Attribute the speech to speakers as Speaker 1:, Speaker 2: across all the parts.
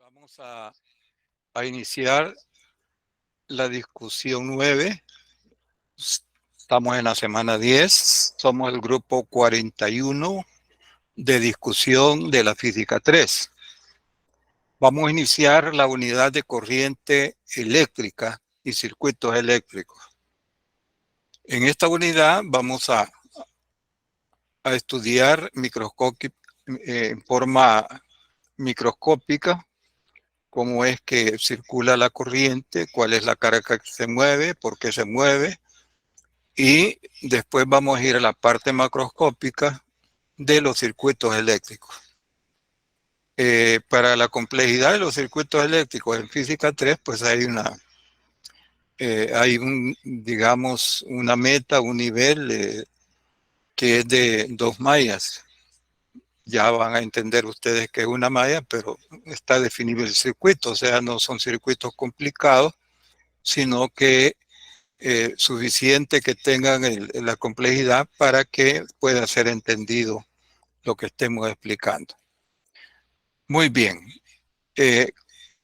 Speaker 1: Vamos a iniciar la discusión 9. Estamos en la semana 10. Somos el grupo 41 de discusión de la física 3. Vamos a iniciar la unidad de corriente eléctrica y circuitos eléctricos. En esta unidad vamos a estudiar en forma microscópica cómo es que circula la corriente, cuál es la carga que se mueve, por qué se mueve, y después vamos a ir a la parte macroscópica de los circuitos eléctricos. Para la complejidad de los circuitos eléctricos en física 3, pues digamos, una meta, un nivel que es de 2 mallas. Ya van a entender ustedes que es una malla, pero está definido el circuito, o sea, no son circuitos complicados, sino que suficiente que tengan la complejidad para que pueda ser entendido lo que estemos explicando. Muy bien,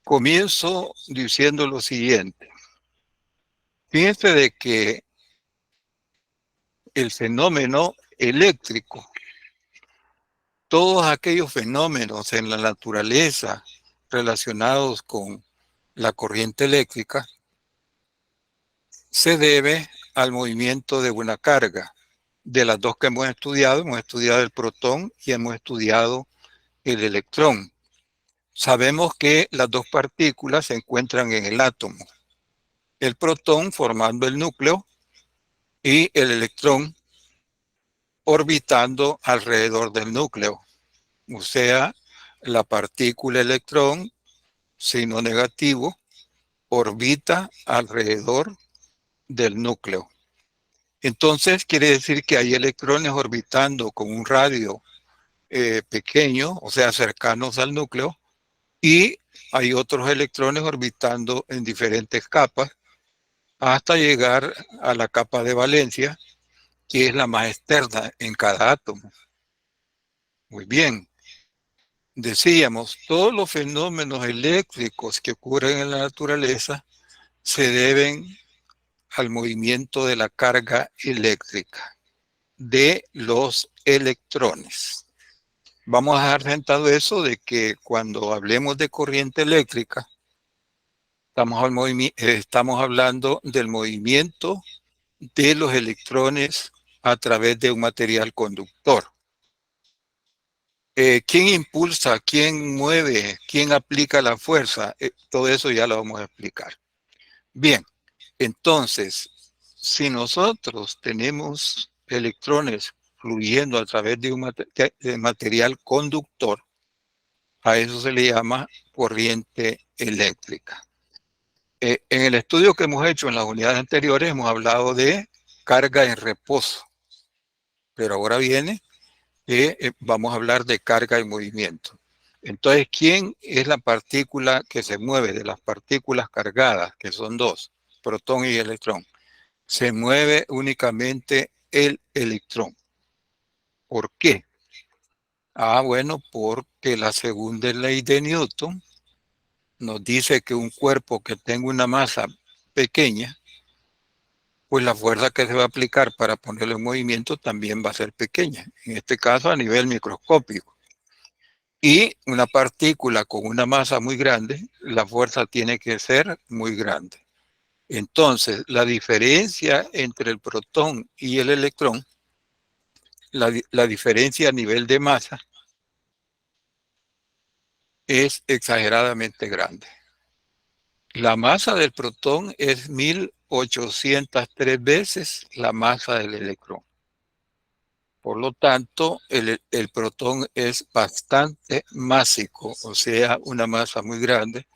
Speaker 1: comienzo diciendo lo siguiente. Fíjense de que el fenómeno eléctrico, todos aquellos fenómenos en la naturaleza relacionados con la corriente eléctrica, se debe al movimiento de una carga. De las dos que hemos estudiado el protón y hemos estudiado el electrón. Sabemos que las dos partículas se encuentran en el átomo. El protón formando el núcleo y el electrón orbitando alrededor del núcleo. O sea, la partícula electrón, signo negativo, orbita alrededor del núcleo. Entonces quiere decir que hay electrones orbitando con un radio pequeño, o sea, cercanos al núcleo, y hay otros electrones orbitando en diferentes capas hasta llegar a la capa de valencia, que es la más externa en cada átomo. Muy bien. Decíamos, todos los fenómenos eléctricos que ocurren en la naturaleza se deben al movimiento de la carga eléctrica de los electrones. Vamos a dejar sentado eso de que cuando hablemos de corriente eléctrica, estamos hablando del movimiento de los electrones a través de un material conductor. ¿Quién impulsa? ¿Quién mueve? ¿Quién aplica la fuerza? Todo eso ya lo vamos a explicar. Bien, entonces, si nosotros tenemos electrones fluyendo a través de un material conductor, a eso se le llama corriente eléctrica. En el estudio que hemos hecho en las unidades anteriores hemos hablado de carga en reposo, pero ahora viene que vamos a hablar de carga en movimiento. Entonces, ¿quién es la partícula que se mueve de las partículas cargadas, que son dos, protón y electrón? Se mueve únicamente el electrón. ¿Por qué? Bueno, porque la segunda ley de Newton nos dice que un cuerpo que tenga una masa pequeña, pues la fuerza que se va a aplicar para ponerlo en movimiento también va a ser pequeña, en este caso a nivel microscópico. Y una partícula con una masa muy grande, la fuerza tiene que ser muy grande. Entonces, la diferencia entre el protón y el electrón, la diferencia a nivel de masa, es exageradamente grande. La masa del protón es 1803 veces la masa del electrón. Por lo tanto, el protón es bastante másico, o sea, una masa muy grande.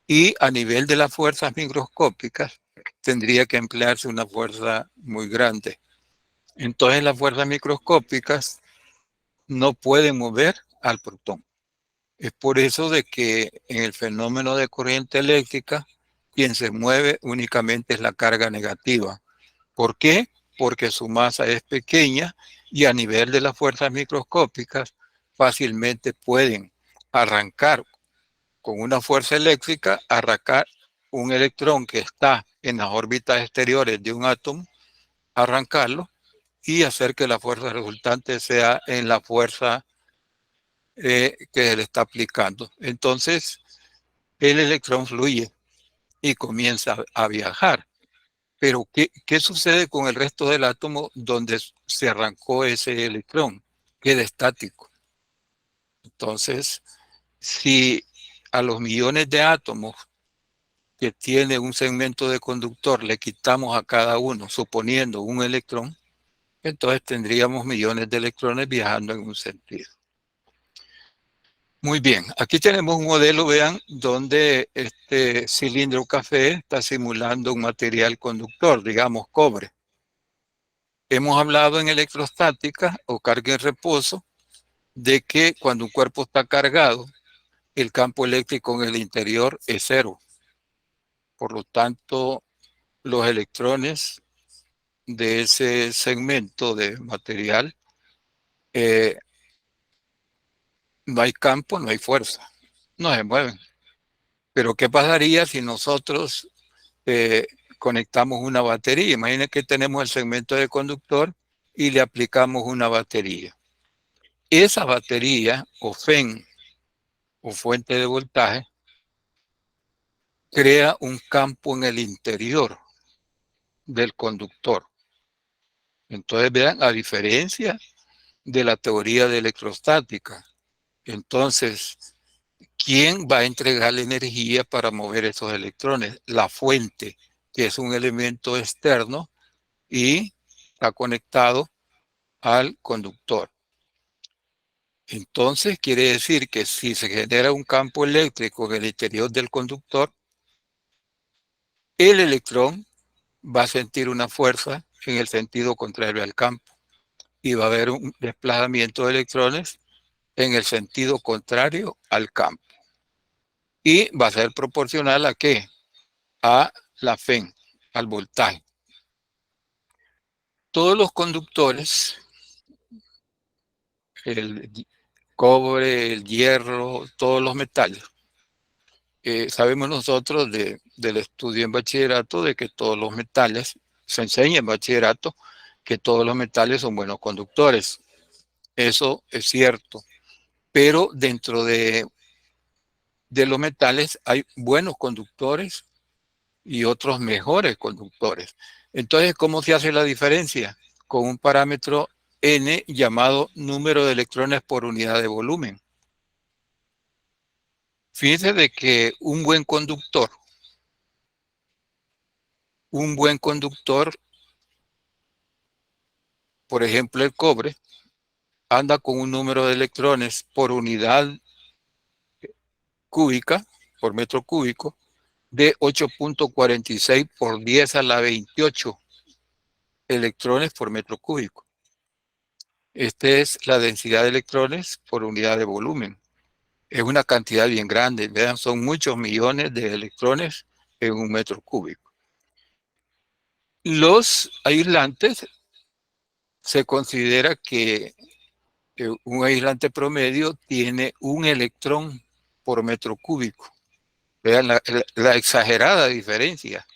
Speaker 1: Y a nivel de las fuerzas microscópicas, tendría que emplearse una fuerza muy grande. Entonces, las fuerzas microscópicas no pueden mover al protón. Es por eso de que en el fenómeno de corriente eléctrica, quien se mueve únicamente es la carga negativa. ¿Por qué? Porque su masa es pequeña y a nivel de las fuerzas microscópicas fácilmente pueden arrancar con una fuerza eléctrica, arrancar un electrón que está en las órbitas exteriores de un átomo, arrancarlo y hacer que la fuerza resultante sea en la fuerza que él está aplicando. Entonces, el electrón fluye y comienza a viajar. Pero, ¿qué sucede con el resto del átomo donde se arrancó ese electrón? Queda estático. Entonces, si a los millones de átomos que tiene un segmento de conductor le quitamos a cada uno, suponiendo un electrón, entonces tendríamos millones de electrones viajando en un sentido. Muy bien, aquí tenemos un modelo, vean, donde este cilindro café está simulando un material conductor, digamos cobre. Hemos hablado en electrostática o carga en reposo de que cuando un cuerpo está cargado, el campo eléctrico en el interior es cero. Por lo tanto, los electrones de ese segmento de material, eh, no hay campo, no hay fuerza, no se mueven. Pero ¿qué pasaría si nosotros eh, conectamos una batería? Imaginen que tenemos el segmento de conductor y le aplicamos una batería. Esa batería o FEN o fuente de voltaje crea un campo en el interior del conductor. Entonces, vean, a diferencia de la teoría de electrostática, entonces, ¿quién va a entregar la energía para mover esos electrones? La fuente, que es un elemento externo y está conectado al conductor. Entonces, quiere decir que si se genera un campo eléctrico en el interior del conductor, el electrón va a sentir una fuerza en el sentido contrario al campo y va a haber un desplazamiento de electrones en el sentido contrario al campo. Y va a ser proporcional ¿a qué? A la FEN, al voltaje. Todos los conductores, el cobre, el hierro, todos los metales, sabemos nosotros del estudio en bachillerato de que todos los metales, se enseña en bachillerato que todos los metales son buenos conductores. Eso es cierto. Pero dentro de los metales hay buenos conductores y otros mejores conductores. Entonces, ¿cómo se hace la diferencia? Con un parámetro N llamado número de electrones por unidad de volumen. Fíjense de que un buen conductor, por ejemplo el cobre, anda con un número de electrones por unidad cúbica, por metro cúbico, de 8.46 por 10 a la 28 electrones por metro cúbico. Esta es la densidad de electrones por unidad de volumen. Es una cantidad bien grande, vean, son muchos millones de electrones en un metro cúbico. Los aislantes, se considera que un aislante promedio tiene un electrón por metro cúbico. Vean la exagerada diferencia.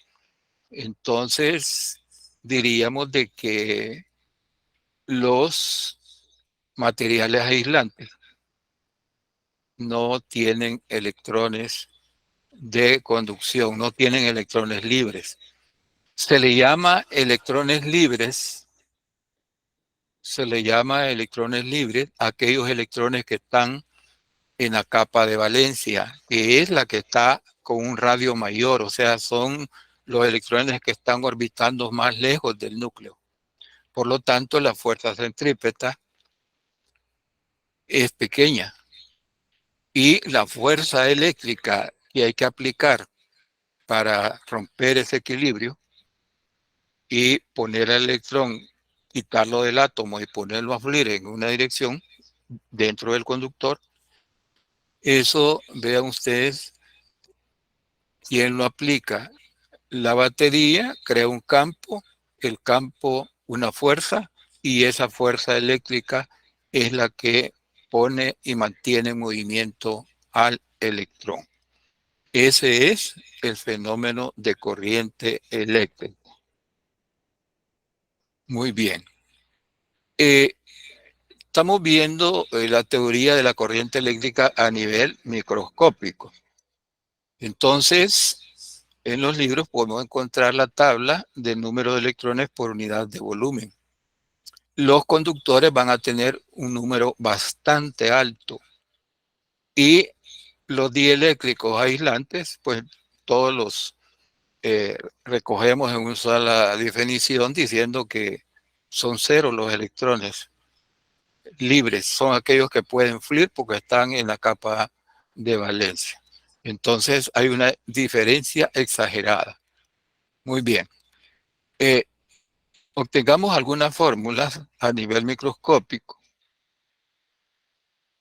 Speaker 1: Entonces, diríamos de que los materiales aislantes no tienen electrones de conducción, no tienen electrones libres. Se le llama electrones libres, a aquellos electrones que están en la capa de valencia, que es la que está con un radio mayor, o sea, son los electrones que están orbitando más lejos del núcleo. Por lo tanto, la fuerza centrípeta es pequeña y la fuerza eléctrica que hay que aplicar para romper ese equilibrio y poner el electrón, quitarlo del átomo y ponerlo a fluir en una dirección dentro del conductor, eso, vean ustedes, quién lo aplica. La batería crea un campo, el campo una fuerza, y esa fuerza eléctrica es la que pone y mantiene en movimiento al electrón. Ese es el fenómeno de corriente eléctrica. Muy bien. Eh, Estamos viendo la teoría de la corriente eléctrica a nivel microscópico. Entonces, en los libros podemos encontrar la tabla del número de electrones por unidad de volumen. Los conductores van a tener un número bastante alto y los dieléctricos aislantes, pues todos los recogemos en una sola definición diciendo que son cero los electrones libres, son aquellos que pueden fluir porque están en la capa de valencia. Entonces hay una diferencia exagerada. Muy bien. Eh, Obtengamos algunas fórmulas a nivel microscópico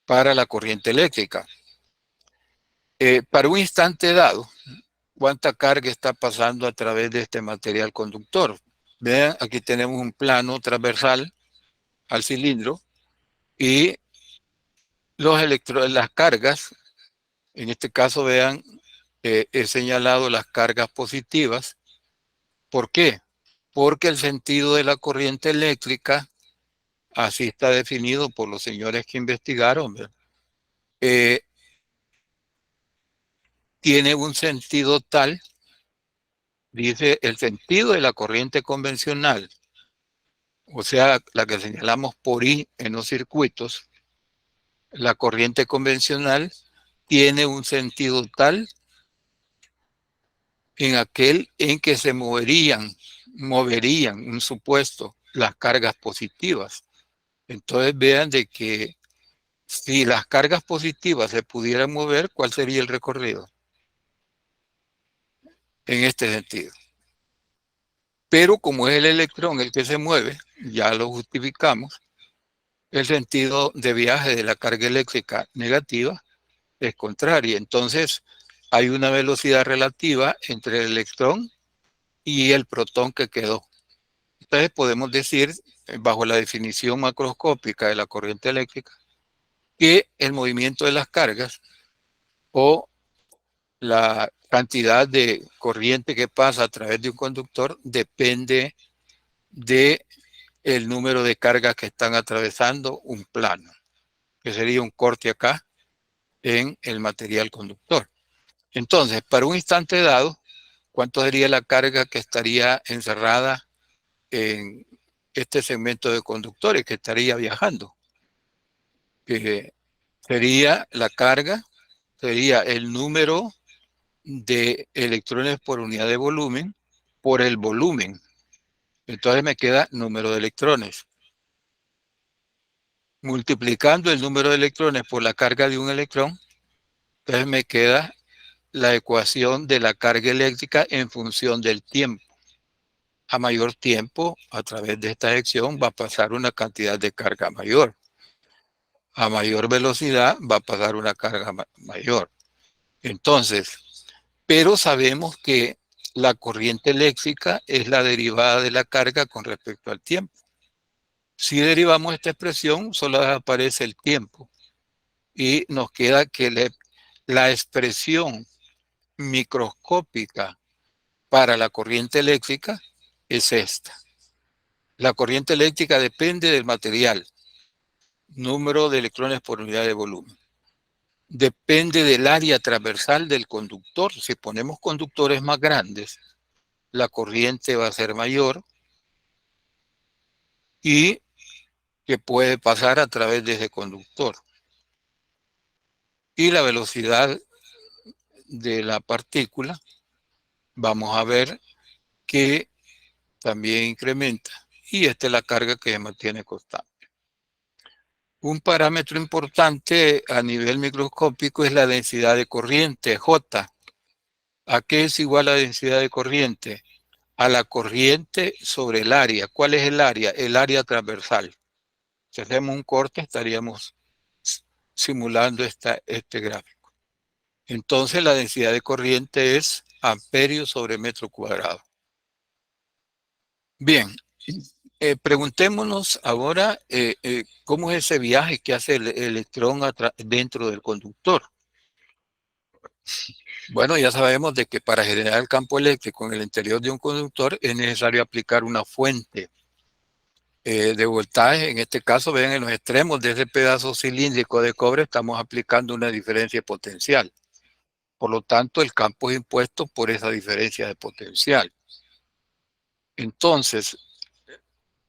Speaker 1: para la corriente eléctrica. Para un instante dado, ¿cuánta carga está pasando a través de este material conductor? Vean, aquí tenemos un plano transversal al cilindro y las cargas, en este caso vean, he señalado las cargas positivas. ¿Por qué? Porque el sentido de la corriente eléctrica, así está definido por los señores que investigaron, eh, tiene un sentido tal, dice, el sentido de la corriente convencional, o sea, la que señalamos por I en los circuitos, la corriente convencional tiene un sentido tal en aquel en que se moverían, un supuesto, las cargas positivas. Entonces vean de que si las cargas positivas se pudieran mover, ¿cuál sería el recorrido? En este sentido. Pero como es el electrón el que se mueve, ya lo justificamos, el sentido de viaje de la carga eléctrica negativa es contraria. Entonces hay una velocidad relativa entre el electrón y el protón que quedó. Entonces podemos decir, bajo la definición macroscópica de la corriente eléctrica, que el movimiento de las cargas o la cantidad de corriente que pasa a través de un conductor depende de el número de cargas que están atravesando un plano, que sería un corte acá en el material conductor. Entonces, para un instante dado, ¿cuánto sería la carga que estaría encerrada en este segmento de conductores que estaría viajando? Que sería la carga, sería el número de electrones por unidad de volumen por el volumen. Entonces me queda número de electrones. Multiplicando el número de electrones por la carga de un electrón, entonces me queda la ecuación de la carga eléctrica en función del tiempo. A mayor tiempo, a través de esta sección, va a pasar una cantidad de carga mayor. A mayor velocidad va a pasar una carga mayor. Entonces, pero sabemos que la corriente eléctrica es la derivada de la carga con respecto al tiempo. Si derivamos esta expresión, solo aparece el tiempo y nos queda que la expresión microscópica para la corriente eléctrica es esta. La corriente eléctrica depende del material, número de electrones por unidad de volumen. Depende del área transversal del conductor. Si ponemos conductores más grandes, la corriente va a ser mayor y que puede pasar a través de ese conductor. Y la velocidad de la partícula, vamos a ver que también incrementa. Y esta es la carga que se mantiene constante. Un parámetro importante a nivel microscópico es la densidad de corriente, J. ¿A qué es igual la densidad de corriente? A la corriente sobre el área. ¿Cuál es el área? El área transversal. Si hacemos un corte, estaríamos simulando este gráfico. Entonces, la densidad de corriente es amperios sobre metro cuadrado. Bien, preguntémonos ahora cómo es ese viaje que hace el electrón dentro del conductor. Bueno, ya sabemos de que para generar el campo eléctrico en el interior de un conductor es necesario aplicar una fuente de voltaje. En este caso, ven en los extremos de ese pedazo cilíndrico de cobre estamos aplicando una diferencia potencial. Por lo tanto, el campo es impuesto por esa diferencia de potencial. Entonces,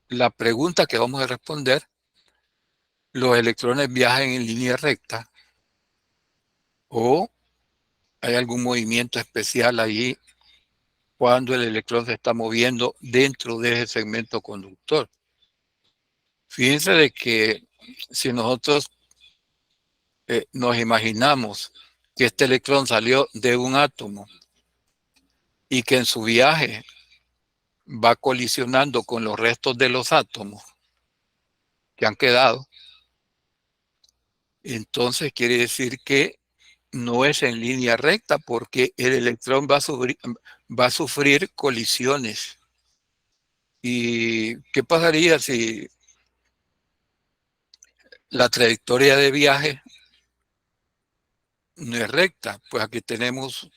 Speaker 1: la pregunta que vamos a responder, ¿los electrones viajan en línea recta o hay algún movimiento especial ahí cuando el electrón se está moviendo dentro de ese segmento conductor? Fíjense de que si nosotros nos imaginamos que este electrón salió de un átomo y que en su viaje va colisionando con los restos de los átomos que han quedado, entonces quiere decir que no es en línea recta porque el electrón va a sufrir colisiones. ¿Y qué pasaría si la trayectoria de viaje no es recta? Pues aquí tenemos,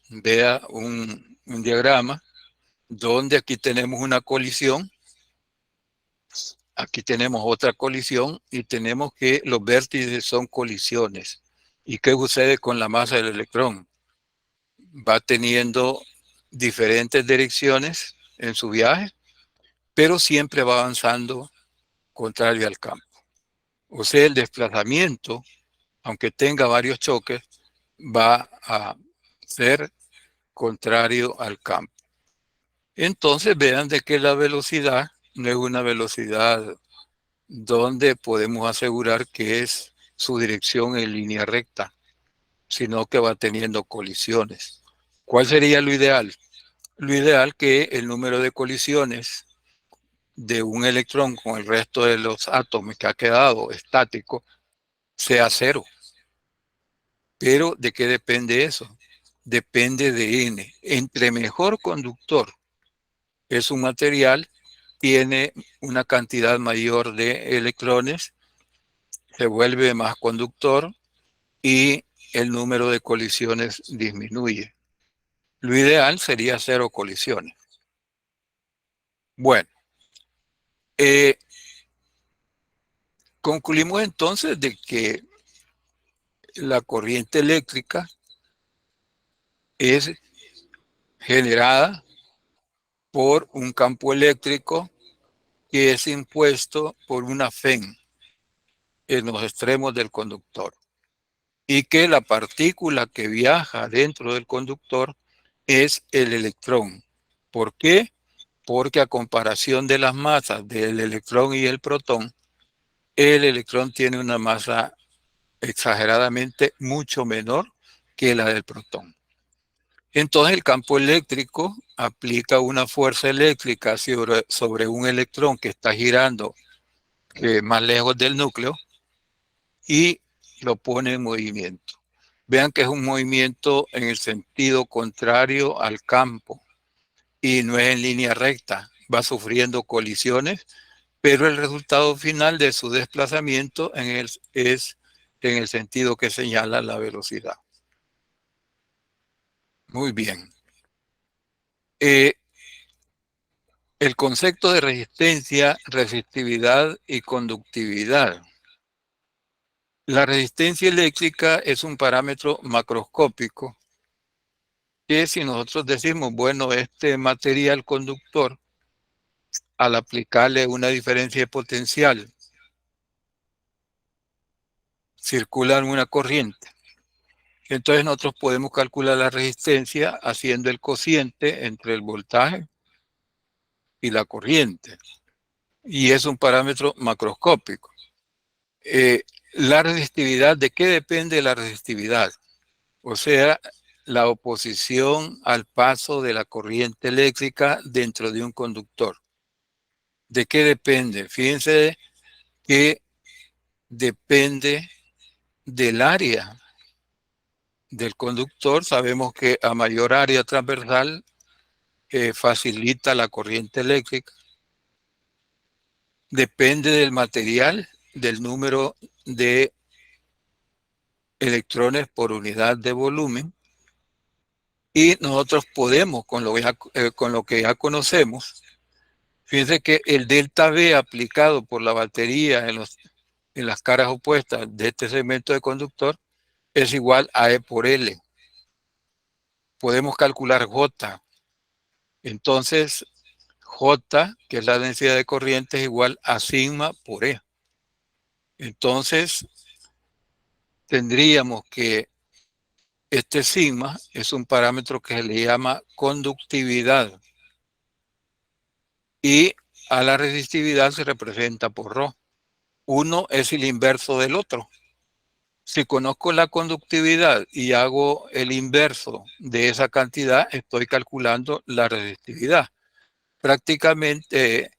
Speaker 1: vea un diagrama donde aquí tenemos una colisión, aquí tenemos otra colisión y tenemos que los vértices son colisiones. ¿Y qué sucede con la masa del electrón? Va teniendo diferentes direcciones en su viaje, pero siempre va avanzando contrario al campo. O sea, el desplazamiento, aunque tenga varios choques, va a ser contrario al campo. Entonces vean de que la velocidad no es una velocidad donde podemos asegurar que es su dirección en línea recta, sino que va teniendo colisiones. ¿Cuál sería lo ideal? Lo ideal que el número de colisiones de un electrón con el resto de los átomos que ha quedado estático sea cero. Pero ¿de qué depende eso? Depende de N. Entre mejor conductor es un material, tiene una cantidad mayor de electrones, se vuelve más conductor y el número de colisiones disminuye. Lo ideal sería cero colisiones. Bueno, eh, concluimos entonces de que la corriente eléctrica es generada por un campo eléctrico que es impuesto por una FEN en los extremos del conductor y que la partícula que viaja dentro del conductor es el electrón. ¿Por qué? Porque a comparación de las masas del electrón y el protón, el electrón tiene una masa exageradamente mucho menor que la del protón. Entonces el campo eléctrico aplica una fuerza eléctrica sobre un electrón que está girando más lejos del núcleo y lo pone en movimiento. Vean que es un movimiento en el sentido contrario al campo y no es en línea recta. Va sufriendo colisiones, pero el resultado final de su desplazamiento es en el sentido que señala la velocidad. Muy bien. Eh, el concepto de resistencia, resistividad y conductividad. La resistencia eléctrica es un parámetro macroscópico que si nosotros decimos, bueno, este material conductor, al aplicarle una diferencia de potencial, circula en una corriente. Entonces nosotros podemos calcular la resistencia haciendo el cociente entre el voltaje y la corriente. Y es un parámetro macroscópico. La resistividad, ¿de qué depende la resistividad? O sea, la oposición al paso de la corriente eléctrica dentro de un conductor. ¿De qué depende? Fíjense que depende del área del conductor. Sabemos que a mayor área transversal facilita la corriente eléctrica. Depende del material, del número de electrones por unidad de volumen Y nosotros podemos, con lo que ya conocemos, fíjense que el delta V aplicado por la batería en las caras opuestas de este segmento de conductor es igual a E por L. Podemos calcular J. Entonces, J, que es la densidad de corriente, es igual a sigma por E. Entonces, tendríamos que este sigma es un parámetro que se le llama conductividad y a la resistividad se representa por ρ. Uno es el inverso del otro. Si conozco la conductividad y hago el inverso de esa cantidad, estoy calculando la resistividad. Prácticamente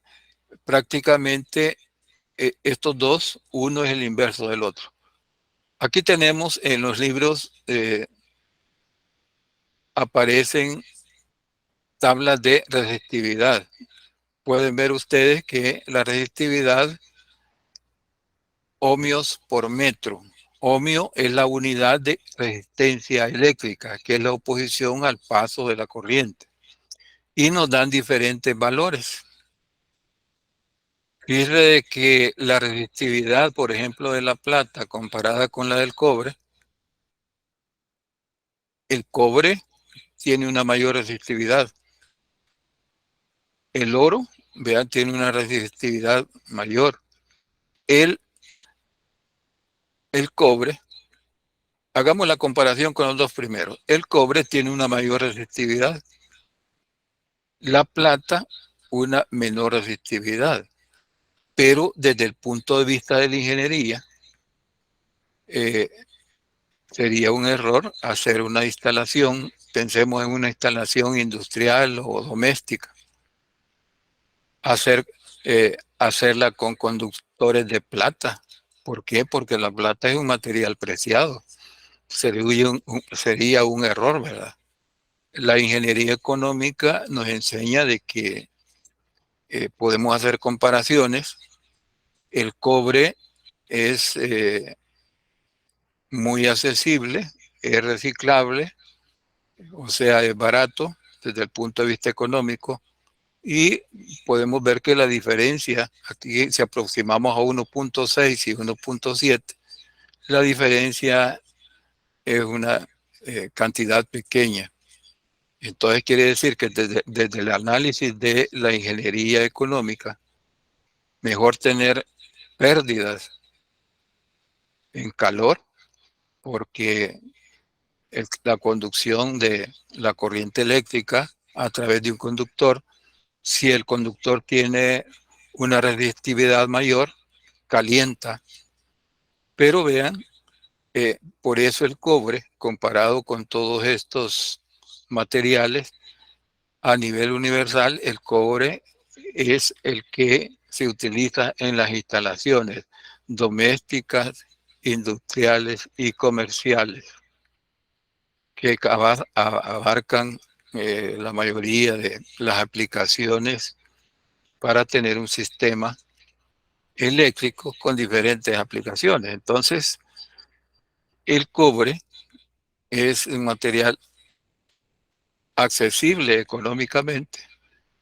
Speaker 1: estos dos, uno es el inverso del otro. Aquí tenemos en los libros, aparecen tablas de resistividad. Pueden ver ustedes que la resistividad, ohmios por metro. Ohmio es la unidad de resistencia eléctrica, que es la oposición al paso de la corriente. Y nos dan diferentes valores. Fíjese que la resistividad, por ejemplo, de la plata comparada con la del cobre, el cobre tiene una mayor resistividad. El oro, vean, tiene una resistividad mayor. El, el cobre, hagamos la comparación con los dos primeros. El cobre tiene una mayor resistividad. La plata, una menor resistividad. Pero desde el punto de vista de la ingeniería, eh, sería un error hacer una instalación, pensemos en una instalación industrial o doméstica, hacerla con conductores de plata. ¿Por qué? Porque la plata es un material preciado. Sería un error, ¿verdad? La ingeniería económica nos enseña de que podemos hacer comparaciones. El cobre es muy accesible, es reciclable, o sea, es barato desde el punto de vista económico y podemos ver que la diferencia, aquí si aproximamos a 1.6 y 1.7, la diferencia es una cantidad pequeña. Entonces quiere decir que desde el análisis de la ingeniería económica, mejor tener pérdidas en calor porque la conducción de la corriente eléctrica a través de un conductor, si el conductor tiene una resistividad mayor, calienta. Pero vean, por eso el cobre, comparado con todos estos materiales, a nivel universal, el cobre es el que se utiliza en las instalaciones domésticas, industriales y comerciales, que abarcan la mayoría de las aplicaciones para tener un sistema eléctrico con diferentes aplicaciones. Entonces, el cobre es un material accesible económicamente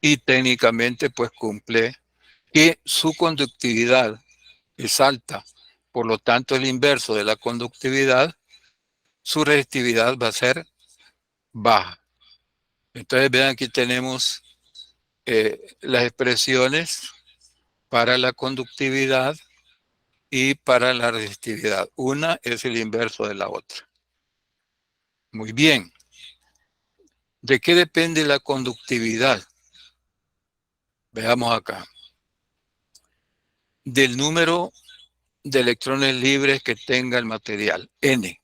Speaker 1: y técnicamente pues cumple que su conductividad es alta. Por lo tanto, el inverso de la conductividad, su resistividad va a ser baja. Entonces, vean, aquí tenemos las expresiones para la conductividad y para la resistividad. Una es el inverso de la otra. Muy bien. ¿De qué depende la conductividad? Veamos acá. Del número de electrones libres que tenga el material, N.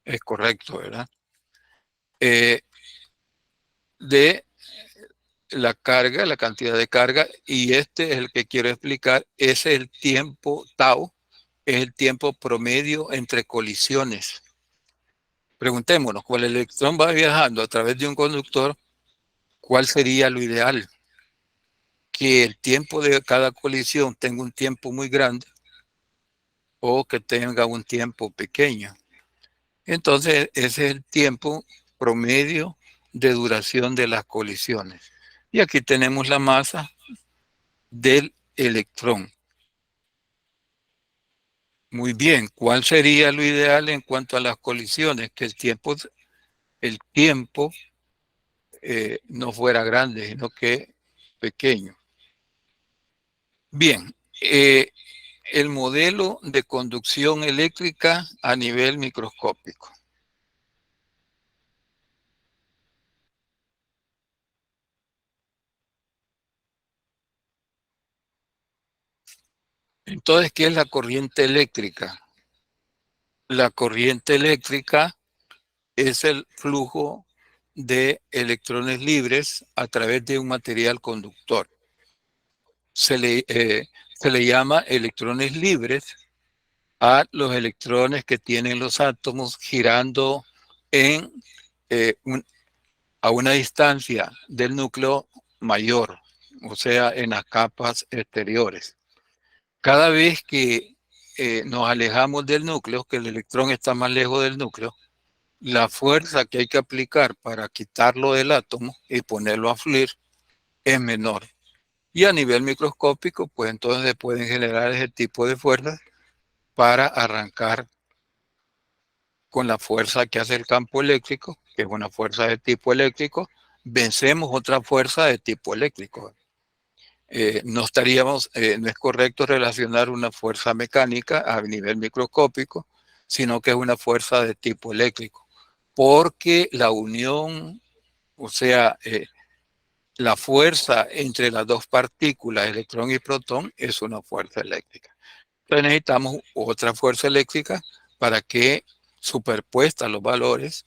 Speaker 1: Es correcto, ¿verdad? De la carga, la cantidad de carga, y este es el que quiero explicar, es el tiempo tau, es el tiempo promedio entre colisiones. Preguntémonos, cuando el electrón va viajando a través de un conductor, ¿cuál sería lo ideal? Que el tiempo de cada colisión tenga un tiempo muy grande o que tenga un tiempo pequeño. Entonces, ese es el tiempo promedio de duración de las colisiones. Y aquí tenemos la masa del electrón. Muy bien, ¿cuál sería lo ideal en cuanto a las colisiones? Que el tiempo no fuera grande, sino que pequeño. Bien, el modelo de conducción eléctrica a nivel microscópico. Entonces, ¿qué es la corriente eléctrica? La corriente eléctrica es el flujo de electrones libres a través de un material conductor. Se le llama electrones libres a los electrones que tienen los átomos girando en, eh, un- a una distancia del núcleo mayor, o sea, en las capas exteriores. Cada vez que nos alejamos del núcleo, que el electrón está más lejos del núcleo, la fuerza que hay que aplicar para quitarlo del átomo y ponerlo a fluir es menor. Y a nivel microscópico, pues entonces se pueden generar ese tipo de fuerzas para arrancar con la fuerza que hace el campo eléctrico, que es una fuerza de tipo eléctrico, vencemos otra fuerza de tipo eléctrico. No es correcto relacionar una fuerza mecánica a nivel microscópico, sino que es una fuerza de tipo eléctrico, porque la unión, o sea, la fuerza entre las dos partículas, electrón y protón, es una fuerza eléctrica. Entonces necesitamos otra fuerza eléctrica para que, superpuestas los valores,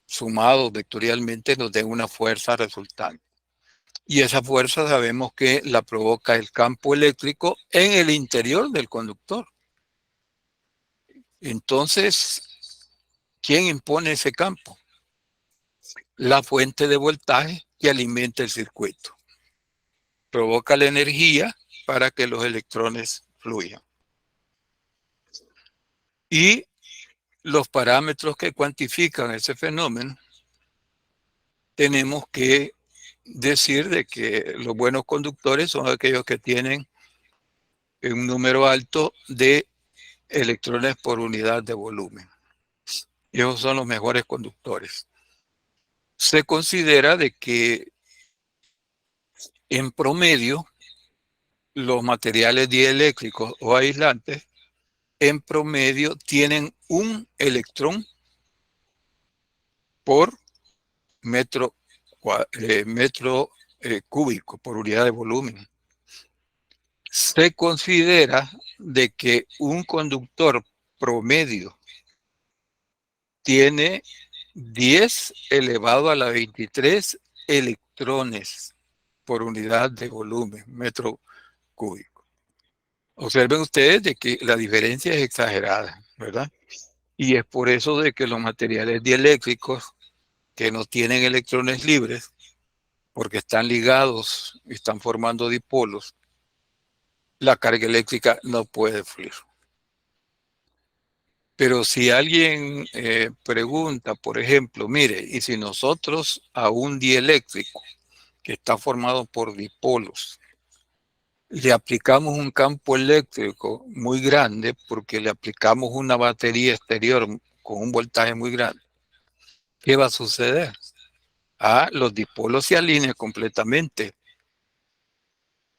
Speaker 1: sumados vectorialmente, nos den una fuerza resultante. Y esa fuerza sabemos que la provoca el campo eléctrico en el interior del conductor. Entonces, ¿quién impone ese campo? La fuente de voltaje que alimenta el circuito. Provoca la energía para que los electrones fluyan. Y los parámetros que cuantifican ese fenómeno, tenemos que decir de que los buenos conductores son aquellos que tienen un número alto de electrones por unidad de volumen. Esos son los mejores conductores. Se considera de que en promedio los materiales dieléctricos o aislantes en promedio tienen un electrón por metro, cúbico, por unidad de volumen. Se considera de que un conductor promedio tiene 10 elevado a la 23 electrones por unidad de volumen, metro cúbico. Observen ustedes de que la diferencia es exagerada, ¿verdad? Y es por eso de que los materiales dieléctricos que no tienen electrones libres, porque están ligados y están formando dipolos, la carga eléctrica no puede fluir. Pero si alguien pregunta, por ejemplo, mire, y si nosotros a un dieléctrico que está formado por dipolos, le aplicamos un campo eléctrico muy grande porque le aplicamos una batería exterior con un voltaje muy grande, ¿qué va a suceder? Los dipolos se alinean completamente.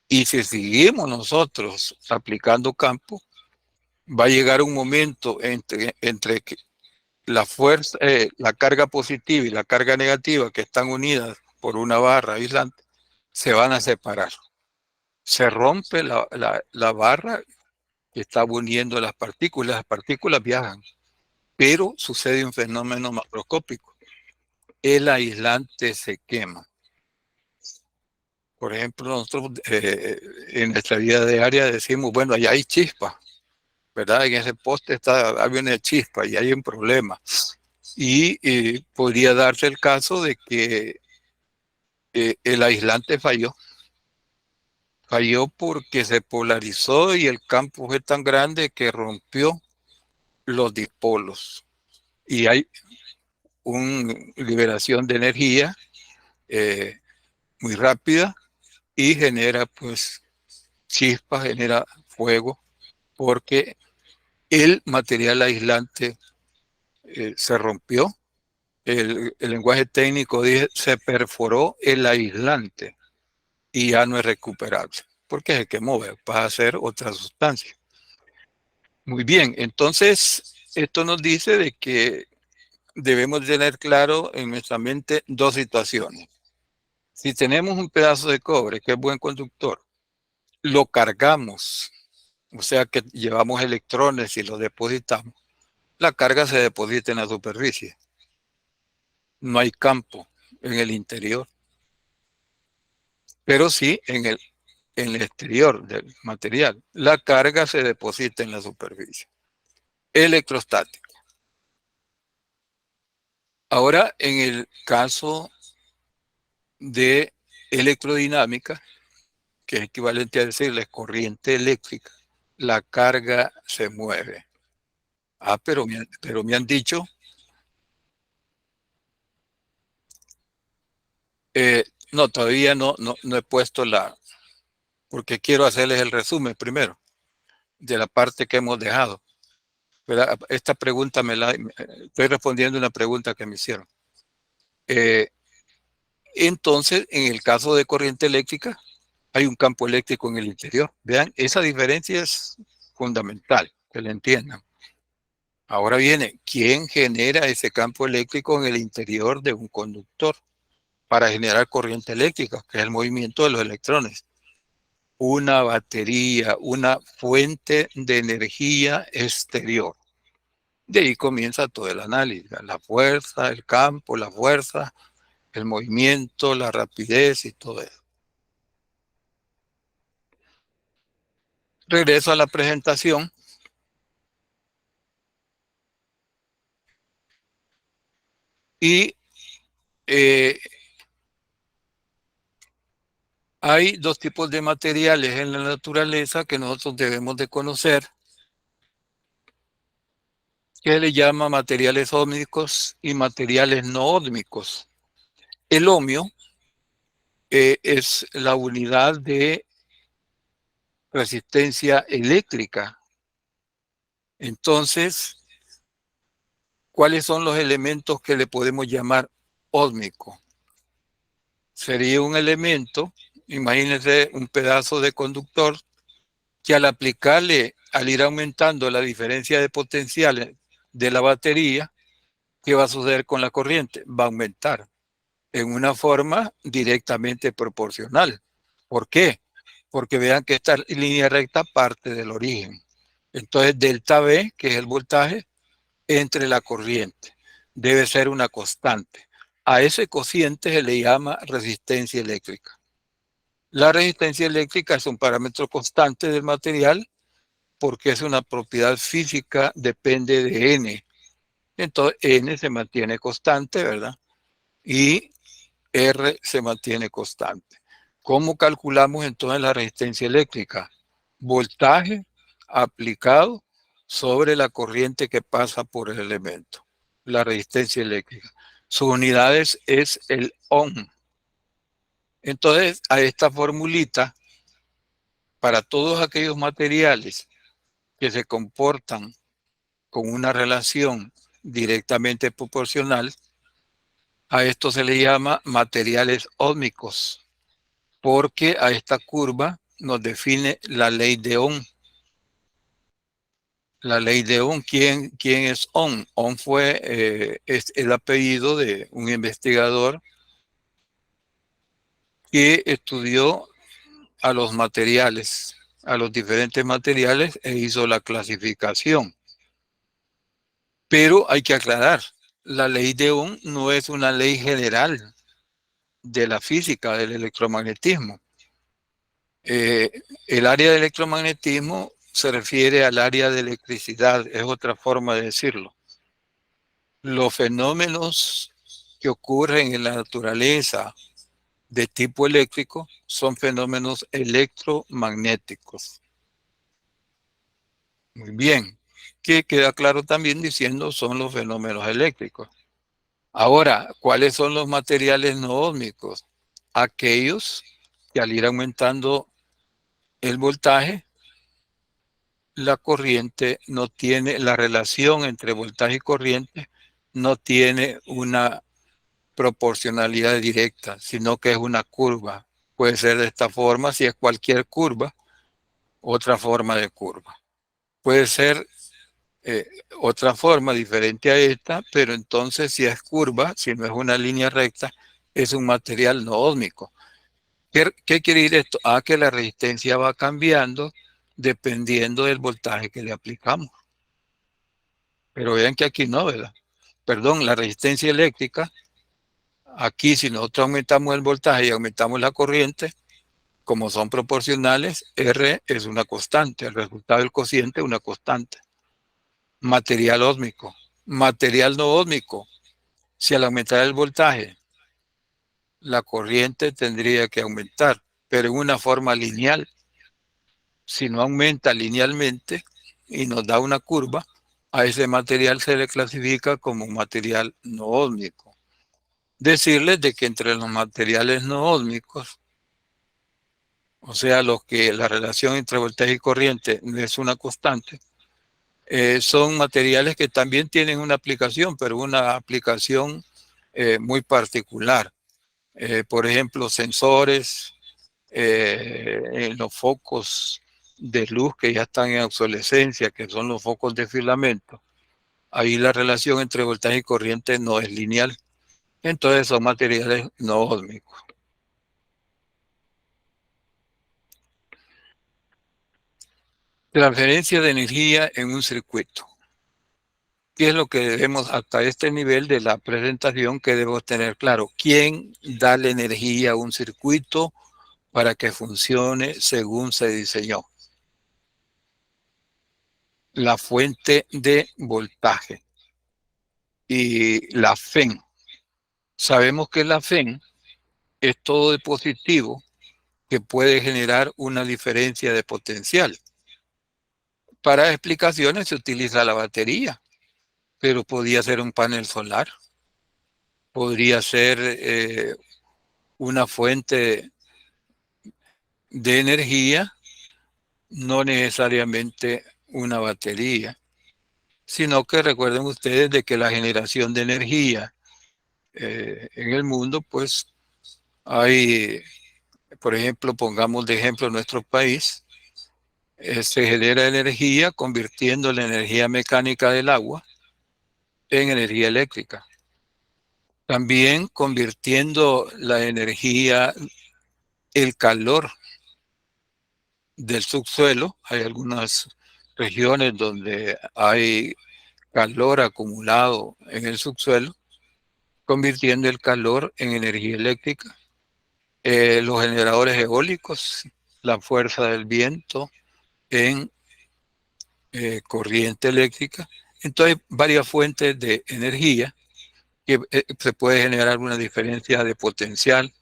Speaker 1: Y si seguimos nosotros aplicando campo, va a llegar un momento entre que la fuerza, la carga positiva y la carga negativa que están unidas por una barra aislante, se van a separar. Se rompe la barra que está uniendo las partículas viajan, pero sucede un fenómeno macroscópico. El aislante se quema. Por ejemplo, nosotros en nuestra vida diaria decimos, bueno, allá hay chispa, ¿verdad? En ese poste hay una chispa y hay un problema. Y podría darse el caso de que el aislante falló porque se polarizó y el campo fue tan grande que rompió los dipolos. Y hay, una liberación de energía muy rápida y genera pues chispas, genera fuego, porque el material aislante se rompió. El lenguaje técnico dice se perforó el aislante y ya no es recuperable, porque se quemó, pasa a ser otra sustancia. Muy bien, entonces esto nos dice de que debemos tener claro en nuestra mente dos situaciones. Si tenemos un pedazo de cobre que es buen conductor, lo cargamos, o sea que llevamos electrones y los depositamos, la carga se deposita en la superficie. No hay campo en el interior, pero sí en el exterior del material. La carga se deposita en la superficie. Electrostática. Ahora, en el caso de electrodinámica, que es equivalente a decirles corriente eléctrica, la carga se mueve. Ah, pero me han dicho, no, todavía no he puesto porque quiero hacerles el resumen primero de la parte que hemos dejado. ¿Verdad? Esta pregunta estoy respondiendo a una pregunta que me hicieron. Eh, entonces, en el caso de corriente eléctrica, hay un campo eléctrico en el interior. Vean, esa diferencia es fundamental, que la entiendan. Ahora viene, ¿quién genera ese campo eléctrico en el interior de un conductor para generar corriente eléctrica, que es el movimiento de los electrones? Una batería, una fuente de energía exterior. De ahí comienza todo el análisis, la fuerza, el campo, la fuerza, el movimiento, la rapidez y todo eso. Regreso a la presentación y eh, hay dos tipos de materiales en la naturaleza que nosotros debemos de conocer, que le llama materiales ómicos y materiales no ómicos. El ohmio es la unidad de resistencia eléctrica. Entonces, ¿cuáles son los elementos que le podemos llamar ósmico? Sería un elemento, imagínense un pedazo de conductor que al ir aumentando la diferencia de potenciales de la batería, ¿qué va a suceder con la corriente? Va a aumentar en una forma directamente proporcional. ¿Por qué? Porque vean que esta línea recta parte del origen. Entonces, delta V, que es el voltaje, entre la corriente, debe ser una constante. A ese cociente se le llama resistencia eléctrica. La resistencia eléctrica es un parámetro constante del material porque es una propiedad física, depende de N. Entonces, N se mantiene constante, ¿verdad? Y R se mantiene constante. ¿Cómo calculamos entonces la resistencia eléctrica? Voltaje aplicado sobre la corriente que pasa por el elemento, la resistencia eléctrica. Sus unidades es el ohm. Entonces, a esta formulita, para todos aquellos materiales que se comportan con una relación directamente proporcional, a esto se le llama materiales óhmicos, porque a esta curva nos define la ley de Ohm. La ley de Ohm, ¿quién es Ohm? Ohm fue es el apellido de un investigador que estudió a los materiales, a los diferentes materiales e hizo la clasificación. Pero hay que aclarar, la ley de Ohm no es una ley general de la física del electromagnetismo. Eh, el área de electromagnetismo se refiere al área de electricidad, es otra forma de decirlo. Los fenómenos que ocurren en la naturaleza de tipo eléctrico son fenómenos electromagnéticos. Muy bien, que queda claro también diciendo son los fenómenos eléctricos. Ahora, ¿cuáles son los materiales no ósmicos? Aquellos que al ir aumentando el voltaje, la corriente no tiene, la relación entre voltaje y corriente no tiene una proporcionalidad directa, sino que es una curva. Puede ser de esta forma, si es cualquier curva, otra forma de curva. Puede ser eh, otra forma diferente a esta, pero entonces si es curva, si no es una línea recta, es un material no ósmico. ¿Qué quiere decir esto? Que la resistencia va cambiando dependiendo del voltaje que le aplicamos. Pero vean que aquí no, ¿verdad? Perdón, la resistencia eléctrica, aquí si nosotros aumentamos el voltaje y aumentamos la corriente, como son proporcionales, R es una constante, el resultado del cociente es una constante. Material ósmico. Material no ósmico. Si al aumentar el voltaje, la corriente tendría que aumentar, pero en una forma lineal. Si no aumenta linealmente y nos da una curva, a ese material se le clasifica como un material no ósmico. Decirles de que entre los materiales no ósmicos, o sea, los que la relación entre voltaje y corriente no es una constante, son materiales que también tienen una aplicación, pero una aplicación muy particular. Por ejemplo, sensores en los focos de luz que ya están en obsolescencia, que son los focos de filamento. Ahí la relación entre voltaje y corriente no es lineal. Entonces son materiales no ósmicos. Transferencia de energía en un circuito. ¿Qué es lo que debemos hasta este nivel de la presentación que debemos tener claro? ¿Quién da la energía a un circuito para que funcione según se diseñó? La fuente de voltaje y la FEN. Sabemos que la FEN es todo dispositivo que puede generar una diferencia de potencial. Para explicaciones se utiliza la batería, pero podría ser un panel solar, podría ser una fuente de energía, no necesariamente una batería, sino que recuerden ustedes de que la generación de energía en el mundo, pues hay, por ejemplo, pongamos de ejemplo nuestro país, se genera energía convirtiendo la energía mecánica del agua en energía eléctrica. También convirtiendo la energía, el calor del subsuelo. Hay algunas regiones donde hay calor acumulado en el subsuelo, convirtiendo el calor en energía eléctrica. Los generadores eólicos, la fuerza del viento en corriente eléctrica. Entonces, hay varias fuentes de energía que se puede generar una diferencia de potencial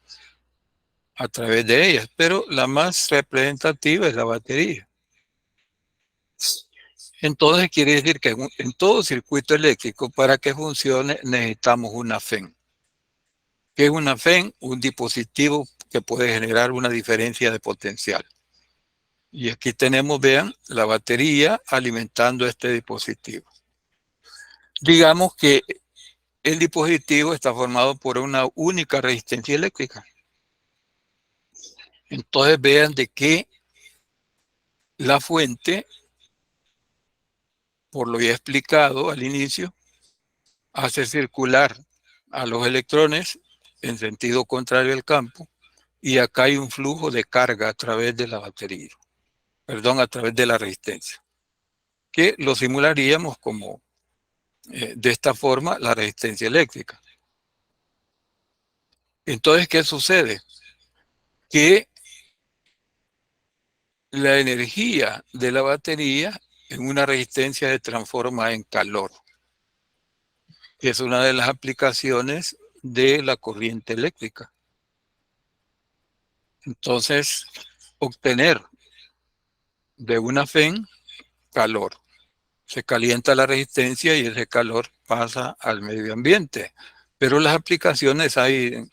Speaker 1: a través de ellas, pero la más representativa es la batería. Entonces, quiere decir que en todo circuito eléctrico, para que funcione, necesitamos una FEN. ¿Qué es una FEN? Un dispositivo que puede generar una diferencia de potencial. Y aquí tenemos, vean, la batería alimentando este dispositivo. Digamos que el dispositivo está formado por una única resistencia eléctrica. Entonces vean de que la fuente, por lo ya explicado al inicio, hace circular a los electrones en sentido contrario al campo y acá hay un flujo de carga a través de la batería, perdón, a través de la resistencia, que lo simularíamos como de esta forma la resistencia eléctrica. Entonces, ¿qué sucede? Que la energía de la batería en una resistencia se transforma en calor, que es una de las aplicaciones de la corriente eléctrica. Entonces, obtener de una FEN calor. Se calienta la resistencia y ese calor pasa al medio ambiente. Pero las aplicaciones hay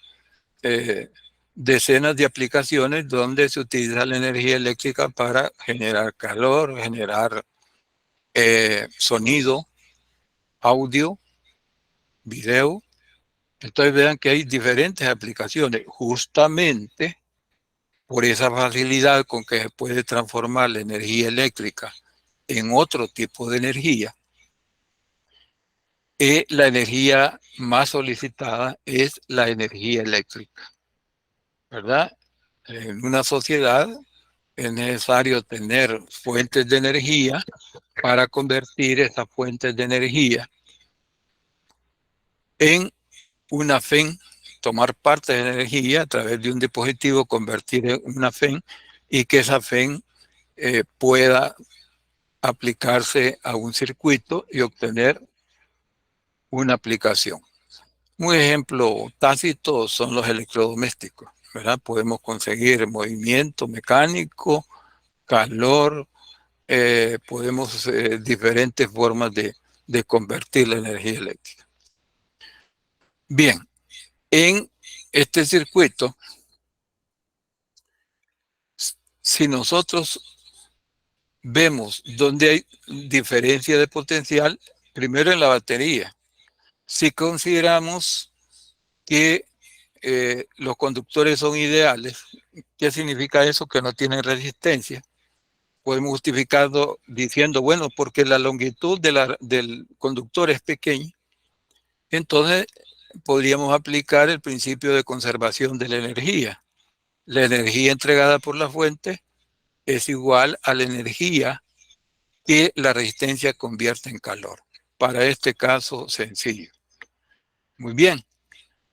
Speaker 1: eh, decenas de aplicaciones donde se utiliza la energía eléctrica para generar calor, generar sonido, audio, video. Entonces vean que hay diferentes aplicaciones. Justamente por esa facilidad con que se puede transformar la energía eléctrica en otro tipo de energía, la energía más solicitada es la energía eléctrica, ¿verdad? En una sociedad es necesario tener fuentes de energía para convertir esas fuentes de energía en una FEN, tomar parte de la energía a través de un dispositivo, convertir en una FEN y que esa FEN pueda aplicarse a un circuito y obtener una aplicación. Un ejemplo tácito son los electrodomésticos, ¿verdad? Podemos conseguir movimiento mecánico, calor, podemos diferentes formas de convertir la energía eléctrica. Bien, en este circuito, si nosotros vemos dónde hay diferencia de potencial, primero en la batería. Si consideramos que los conductores son ideales, ¿qué significa eso? Que no tienen resistencia. Podemos justificarlo diciendo, bueno, porque la longitud del conductor es pequeña, entonces podríamos aplicar el principio de conservación de la energía. La energía entregada por la fuente es igual a la energía que la resistencia convierte en calor. Para este caso sencillo. Muy bien.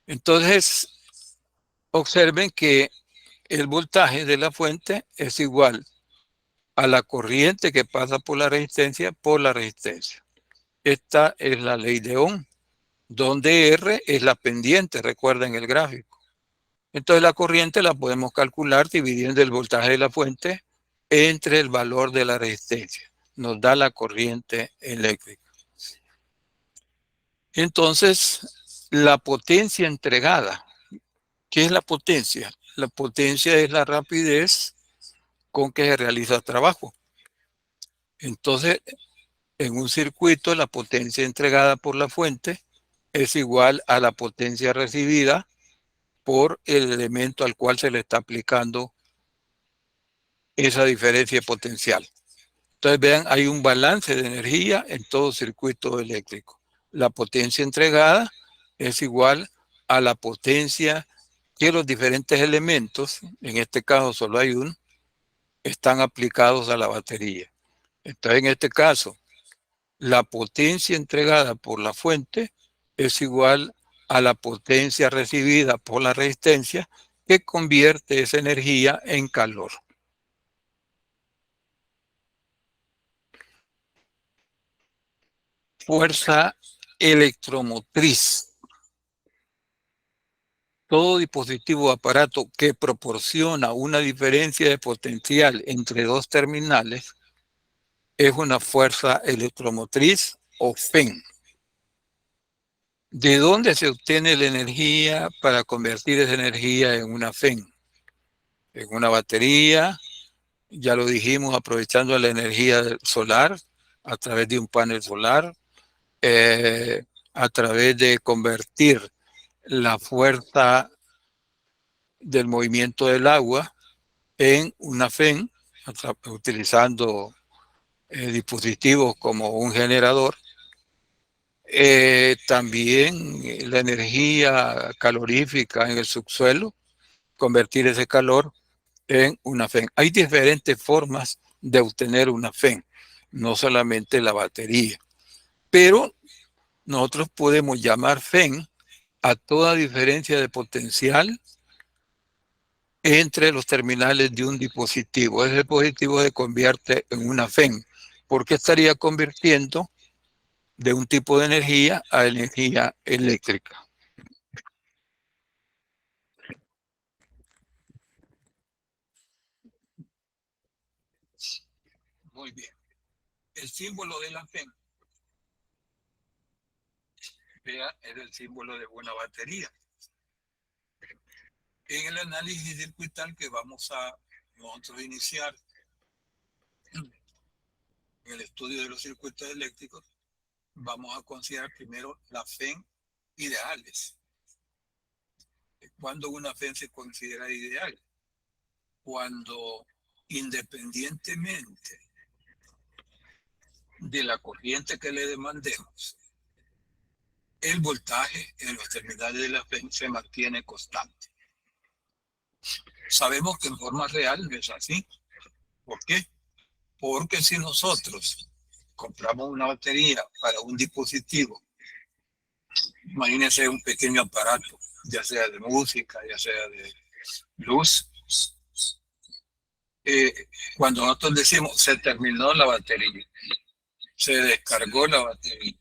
Speaker 1: Entonces, observen que el voltaje de la fuente es igual a la corriente que pasa por la resistencia por la resistencia. Esta es la ley de Ohm, donde R es la pendiente, recuerden el gráfico. Entonces la corriente la podemos calcular dividiendo el voltaje de la fuente entre el valor de la resistencia. Nos da la corriente eléctrica. Entonces, la potencia entregada. ¿Qué es la potencia? La potencia es la rapidez con que se realiza el trabajo. Entonces, en un circuito, la potencia entregada por la fuente es igual a la potencia recibida por el elemento al cual se le está aplicando esa diferencia potencial. Entonces, vean, hay un balance de energía en todo circuito eléctrico. La potencia entregada es igual a la potencia que los diferentes elementos, en este caso solo hay uno, están aplicados a la batería. Entonces, en este caso, la potencia entregada por la fuente es igual a la potencia recibida por la resistencia que convierte esa energía en calor. Fuerza electromotriz. Todo dispositivo o aparato que proporciona una diferencia de potencial entre dos terminales es una fuerza electromotriz o FEN. ¿De dónde se obtiene la energía para convertir esa energía en una FEN? En una batería, ya lo dijimos, aprovechando la energía solar a través de un panel solar, a través de convertir la fuerza del movimiento del agua en una FEN, utilizando dispositivos como un generador. También la energía calorífica en el subsuelo, convertir ese calor en una FEN. Hay diferentes formas de obtener una FEN, no solamente la batería, pero nosotros podemos llamar FEN a toda diferencia de potencial entre los terminales de un dispositivo. Ese dispositivo se convierte en una FEN, porque estaría convirtiendo de un tipo de energía a energía eléctrica. Muy bien. El símbolo de la FEN Vea, es el símbolo de una batería. En el análisis circuital que vamos a nosotros iniciar en el estudio de los circuitos eléctricos, vamos a considerar primero las FEN ideales. ¿Cuándo una FEN se considera ideal? Cuando independientemente de la corriente que le demandemos, el voltaje en los terminales de la FEN se mantiene constante. Sabemos que en forma real no es así. ¿Por qué? Porque si nosotros compramos una batería para un dispositivo, imagínense un pequeño aparato, ya sea de música, ya sea de luz, cuando nosotros decimos se terminó la batería, se descargó la batería,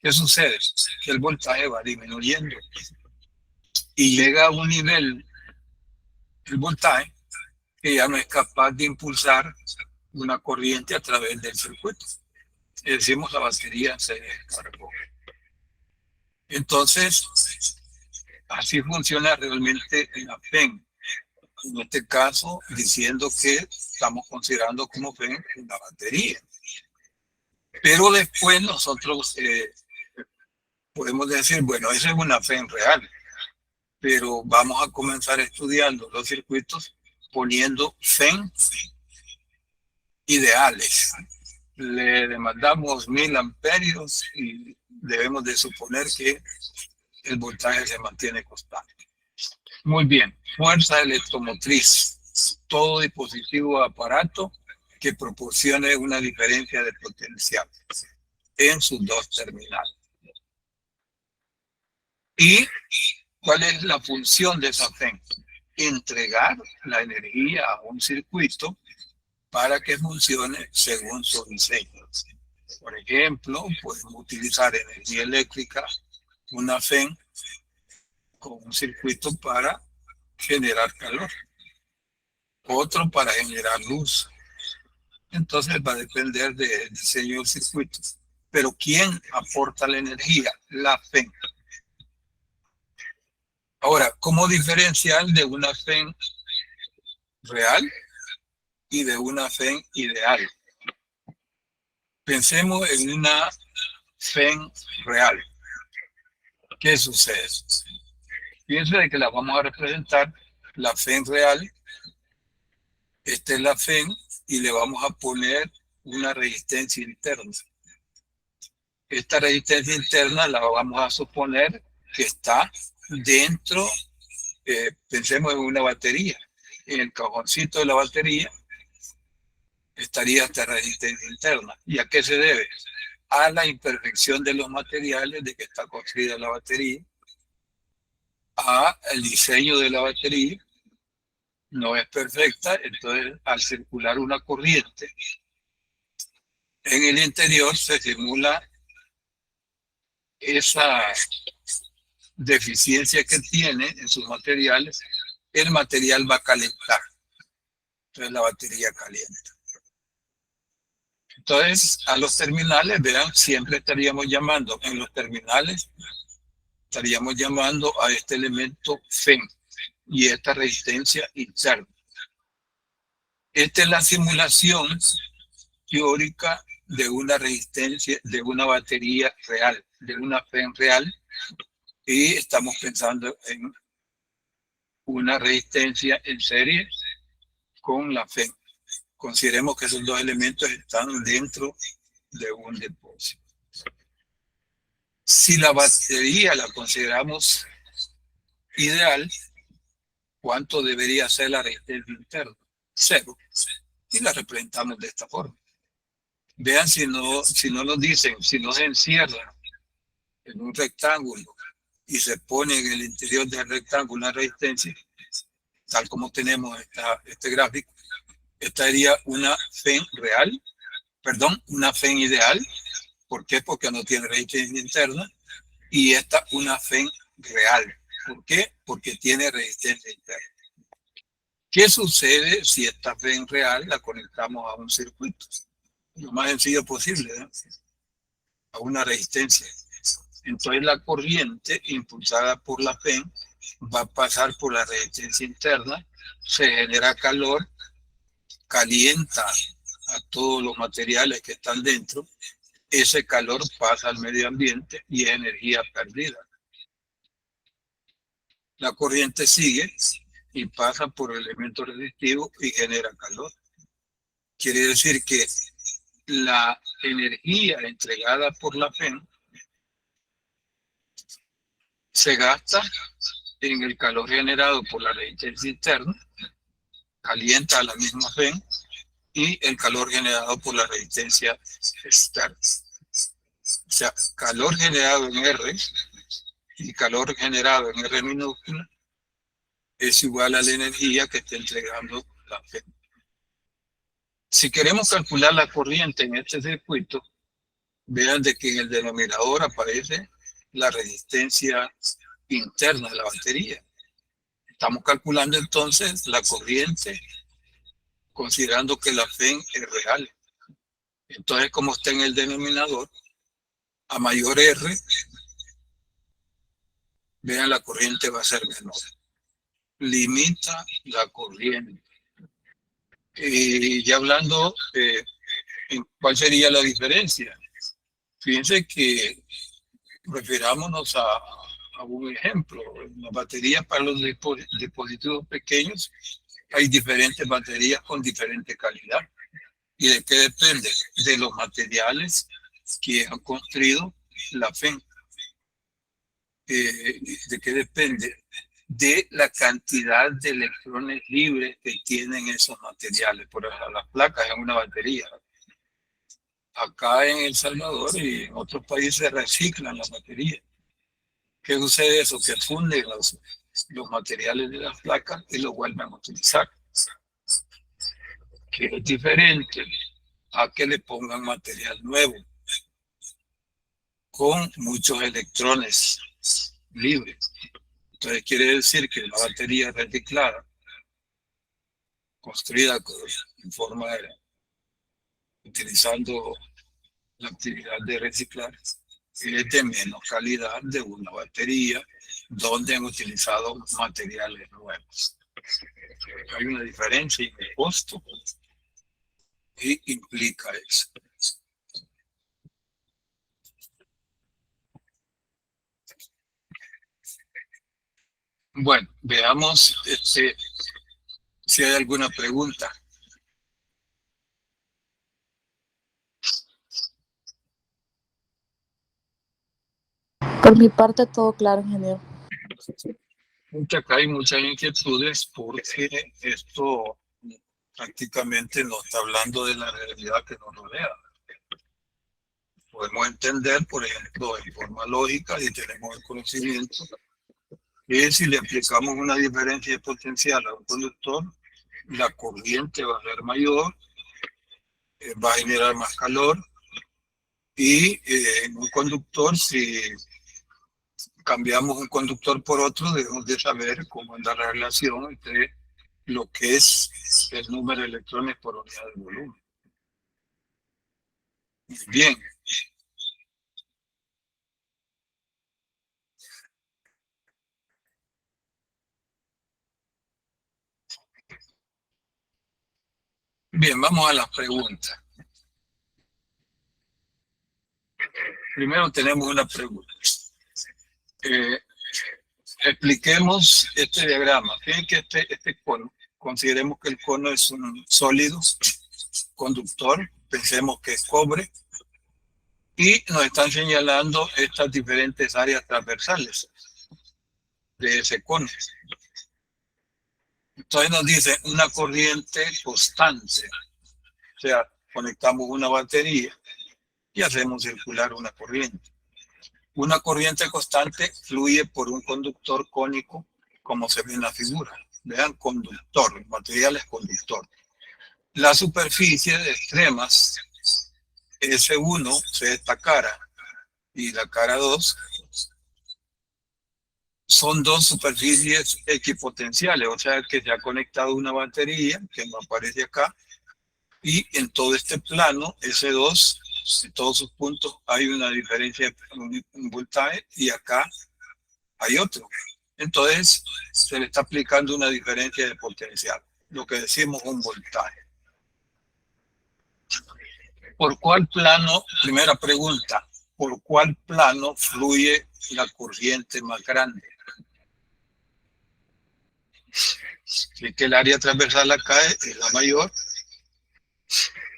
Speaker 1: ¿qué sucede? Que el voltaje va disminuyendo y llega a un nivel, el voltaje, que ya no es capaz de impulsar una corriente a través del circuito. Y decimos la batería se descargó. Entonces, así funciona realmente la FEN. En este caso, diciendo que estamos considerando como FEN una batería. Pero después nosotros podemos decir, bueno, esa es una FEN real, pero vamos a comenzar estudiando los circuitos poniendo FEN ideales. Le demandamos 1000 amperios y debemos de suponer que el voltaje se mantiene constante. Muy bien, fuerza electromotriz. Todo dispositivo o aparato que proporcione una diferencia de potencial en sus dos terminales. ¿Y cuál es la función de esa FEN? Entregar la energía a un circuito para que funcione según su diseño. Por ejemplo, podemos utilizar energía eléctrica, una FEN, con un circuito para generar calor, otro para generar luz. Entonces va a depender del diseño del circuito. Pero ¿quién aporta la energía? La FEN. Ahora, ¿cómo diferenciar de una FEN real y de una FEN ideal? Pensemos en una FEN real. ¿Qué sucede? Piense de que la vamos a representar, la FEN real. Esta es la FEN y le vamos a poner una resistencia interna. Esta resistencia interna la vamos a suponer que está dentro, pensemos en una batería. En el cajoncito de la batería estaría esta resistencia interna. ¿Y a qué se debe? A la imperfección de los materiales de que está construida la batería, a el diseño de la batería, no es perfecta, entonces al circular una corriente en el interior se simula esa deficiencia que tiene en sus materiales, el material va a calentar, entonces la batería calienta. Entonces, a los terminales, vean, siempre estaríamos llamando, en los terminales, estaríamos llamando a este elemento FEN y esta resistencia interna. Esta es la simulación teórica de una resistencia, de una batería real, de una FEN real, y estamos pensando en una resistencia en serie con la FEN. Consideremos que esos dos elementos están dentro de un depósito. Si la batería la consideramos ideal, ¿cuánto debería ser la resistencia interna? 0. Y la representamos de esta forma. Vean si no nos dicen, si no se encierra en un rectángulo y se pone en el interior del rectángulo una resistencia, tal como tenemos este gráfico, esta sería una FEN real, perdón, una FEN ideal. ¿Por qué? Porque no tiene resistencia interna. Y esta una FEN real. ¿Por qué? Porque tiene resistencia interna. ¿Qué sucede si esta FEN real la conectamos a un circuito? Lo más sencillo posible, ¿no? A una resistencia. Entonces la corriente impulsada por la FEN va a pasar por la resistencia interna, se genera calor, calienta a todos los materiales que están dentro, ese calor pasa al medio ambiente y es energía perdida. La corriente sigue y pasa por el elemento resistivo y genera calor. Quiere decir que la energía entregada por la FEN se gasta en el calor generado por la resistencia interna, calienta a la misma FEN, y el calor generado por la resistencia externa. O sea, calor generado en R y calor generado en R minúscula es igual a la energía que está entregando la FEN. Si queremos calcular la corriente en este circuito, vean de que en el denominador aparece la resistencia interna de la batería. Estamos calculando entonces la corriente considerando que la FEN es real. Entonces, como está en el denominador, a mayor R, vean, la corriente va a ser menor. Limita la corriente. Y ya hablando, ¿cuál sería la diferencia? Fíjense que refirámonos a un ejemplo. En las baterías para los dispositivos pequeños hay diferentes baterías con diferente calidad. ¿Y de qué depende? De los materiales que han construido la FEN. ¿De qué depende? De la cantidad de electrones libres que tienen esos materiales. Por ejemplo, las placas en una batería. Acá en El Salvador y en otros países reciclan las baterías. ¿Qué sucede eso? Que funden los materiales de las placas y los vuelven a utilizar. Que es diferente a que le pongan material nuevo con muchos electrones libres. Entonces quiere decir que la batería reciclada, construida en forma de, utilizando la actividad de reciclar, es de menos calidad de una batería donde han utilizado materiales nuevos. Hay una diferencia en el costo y implica eso. Bueno, veamos si hay alguna pregunta.
Speaker 2: Por mi parte, todo claro, ingeniero.
Speaker 1: Acá hay muchas inquietudes porque esto prácticamente nos está hablando de la realidad que nos rodea. Podemos entender, por ejemplo, en forma lógica, y tenemos el conocimiento, que si le aplicamos una diferencia de potencial a un conductor, la corriente va a ser mayor, va a generar más calor, y en un conductor, si cambiamos un conductor por otro, debemos de saber cómo anda la relación entre lo que es el número de electrones por unidad de volumen. Bien. Bien, vamos a las preguntas. Primero tenemos una pregunta. Expliquemos este diagrama. Fíjense que este cono, consideremos que el cono es un sólido conductor, pensemos que es cobre, y nos están señalando estas diferentes áreas transversales de ese cono. Entonces nos dice una corriente constante, o sea, conectamos una batería y hacemos circular una corriente. Una corriente constante fluye por un conductor cónico, como se ve en la figura. Vean, conductor, el material es conductor. La superficie de extremas, S1, es esta cara, y la cara 2, son dos superficies equipotenciales, o sea que se ha conectado una batería, que no aparece acá, y en todo este plano, S2 en todos sus puntos hay una diferencia, un voltaje, y acá hay otro. Entonces, se le está aplicando una diferencia de potencial, lo que decimos un voltaje. ¿Por cuál plano? Primera pregunta, ¿por cuál plano fluye la corriente más grande? Así que el área transversal acá es la mayor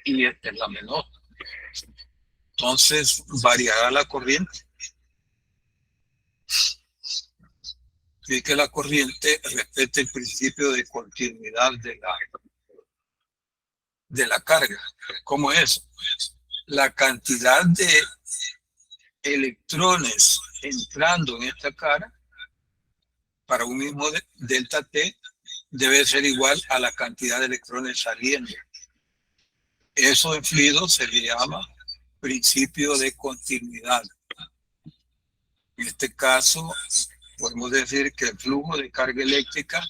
Speaker 1: y esta es la menor. Entonces, variará la corriente. Y que la corriente respete el principio de continuidad de la carga. ¿Cómo es eso? La cantidad de electrones entrando en esta cara para un mismo delta T debe ser igual a la cantidad de electrones saliendo. Eso en fluidos se le llama principio de continuidad. En este caso, podemos decir que el flujo de carga eléctrica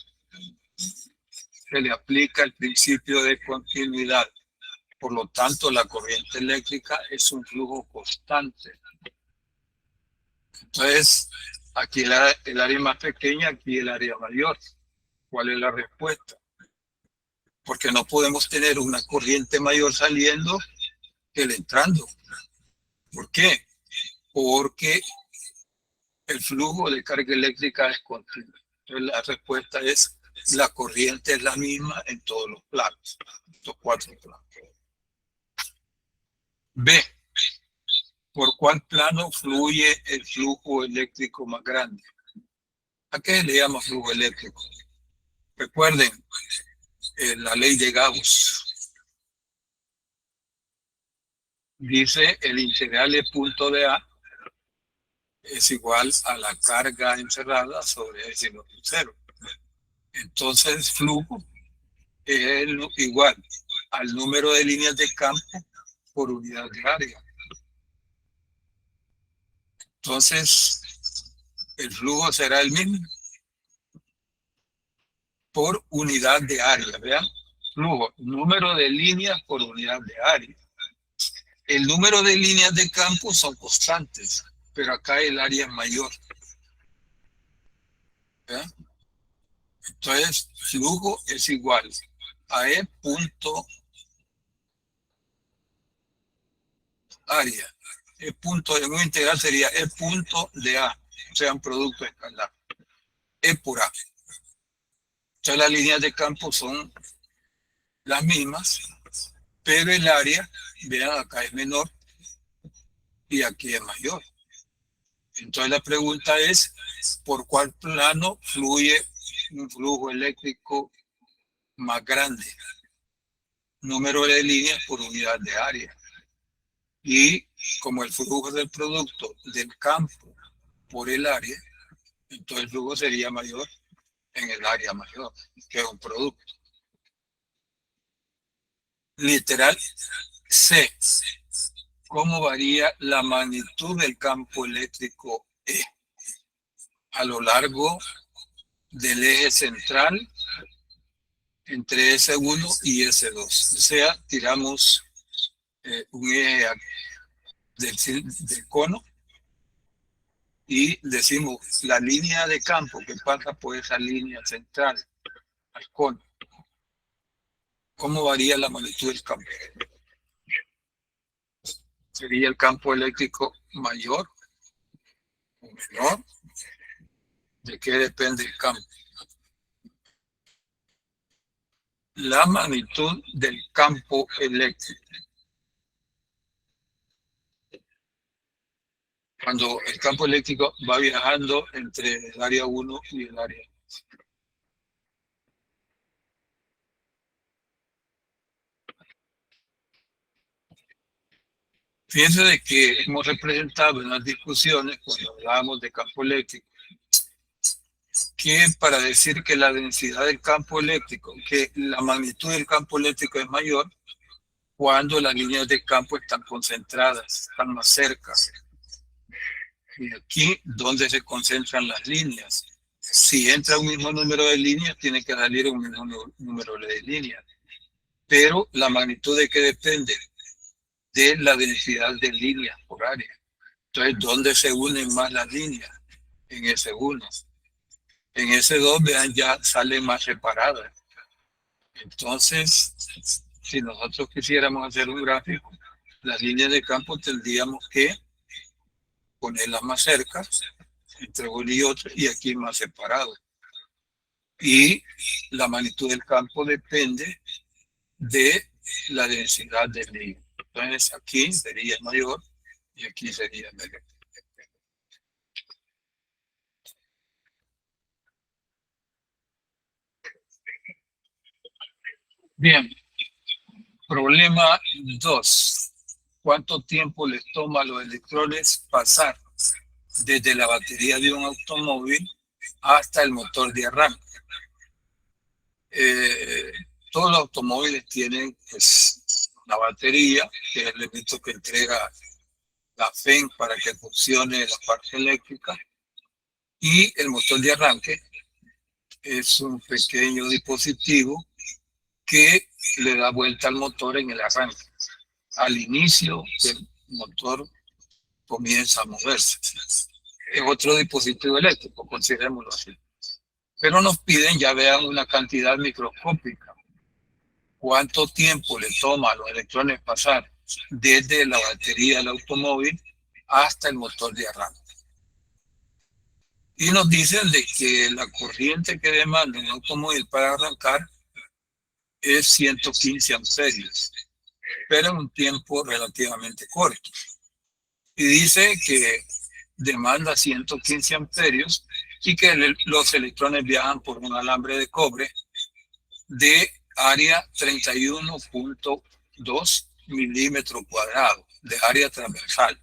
Speaker 1: se le aplica el principio de continuidad. Por lo tanto, la corriente eléctrica es un flujo constante. Entonces, aquí el área más pequeña, aquí el área mayor. ¿Cuál es la respuesta? Porque no podemos tener una corriente mayor saliendo que la entrando. ¿Por qué? Porque el flujo de carga eléctrica es continuo. Entonces, la respuesta es: la corriente es la misma en todos los planos, los 4 planos. B. ¿Por cuál plano fluye el flujo eléctrico más grande? ¿A qué le llama flujo eléctrico? Recuerden la ley de Gauss. Dice el integral de punto de A es igual a la carga encerrada sobre el kilómetro cero. Entonces, flujo es igual al número de líneas de campo por unidad de área. Entonces, el flujo será el mismo por unidad de área. Vean, flujo, número de líneas por unidad de área. El número de líneas de campo son constantes, pero acá el área es mayor. ¿Vean? Entonces, flujo es igual a E punto área. E punto en un integral sería E punto de A, o sea, un producto escalar. E por A. Entonces, las líneas de campo son las mismas, pero el área, vean, acá es menor y aquí es mayor. Entonces, la pregunta es: ¿por cuál plano fluye un flujo eléctrico más grande? Número de líneas por unidad de área. Y como el flujo del producto del campo por el área, entonces el flujo sería mayor en el área mayor, que es un producto. Literal C. ¿Cómo varía la magnitud del campo eléctrico E a lo largo del eje central entre S1 y S2? O sea, tiramos un eje del cono y decimos la línea de campo que pasa por esa línea central al cono. ¿Cómo varía la magnitud del campo? ¿Sería el campo eléctrico mayor o menor? ¿De qué depende el campo? La magnitud del campo eléctrico. Cuando el campo eléctrico va viajando entre el área 1 y el área 2. Fíjense de que hemos representado en las discusiones, cuando hablábamos de campo eléctrico, que para decir que la densidad del campo eléctrico, que la magnitud del campo eléctrico es mayor cuando las líneas de campo están concentradas, están más cerca. Y aquí, ¿dónde se concentran las líneas? Si entra un mismo número de líneas, tiene que salir un mismo número de líneas. Pero la magnitud de qué depende? de la densidad de líneas por área. Entonces, ¿dónde se unen más las líneas? En ese 1. En ese 2, vean, ya salen más separadas. Entonces, si nosotros quisiéramos hacer un gráfico, las líneas de campo tendríamos que ponerlas más cerca, entre uno y otro, y aquí más separados. Y la magnitud del campo depende de la densidad del líquido. Entonces aquí sería mayor y aquí sería menor. Bien, problema 2. ¿Cuánto tiempo les toma a los electrones pasar desde la batería de un automóvil hasta el motor de arranque? Todos los automóviles tienen pues, la batería, que es el elemento que entrega la FEN para que funcione la parte eléctrica, y el motor de arranque es un pequeño dispositivo que le da vuelta al motor en el arranque. Al inicio el motor comienza a moverse. Es otro dispositivo eléctrico, considerémoslo así. Pero nos piden, ya vean, una cantidad microscópica. ¿Cuánto tiempo le toma a los electrones pasar desde la batería del automóvil hasta el motor de arranque? Y nos dicen de que la corriente que demanda un automóvil para arrancar es 115 amperios, pero en un tiempo relativamente corto. Y dice que demanda 115 amperios y que los electrones viajan por un alambre de cobre de área 31.2 milímetros cuadrados, de área transversal.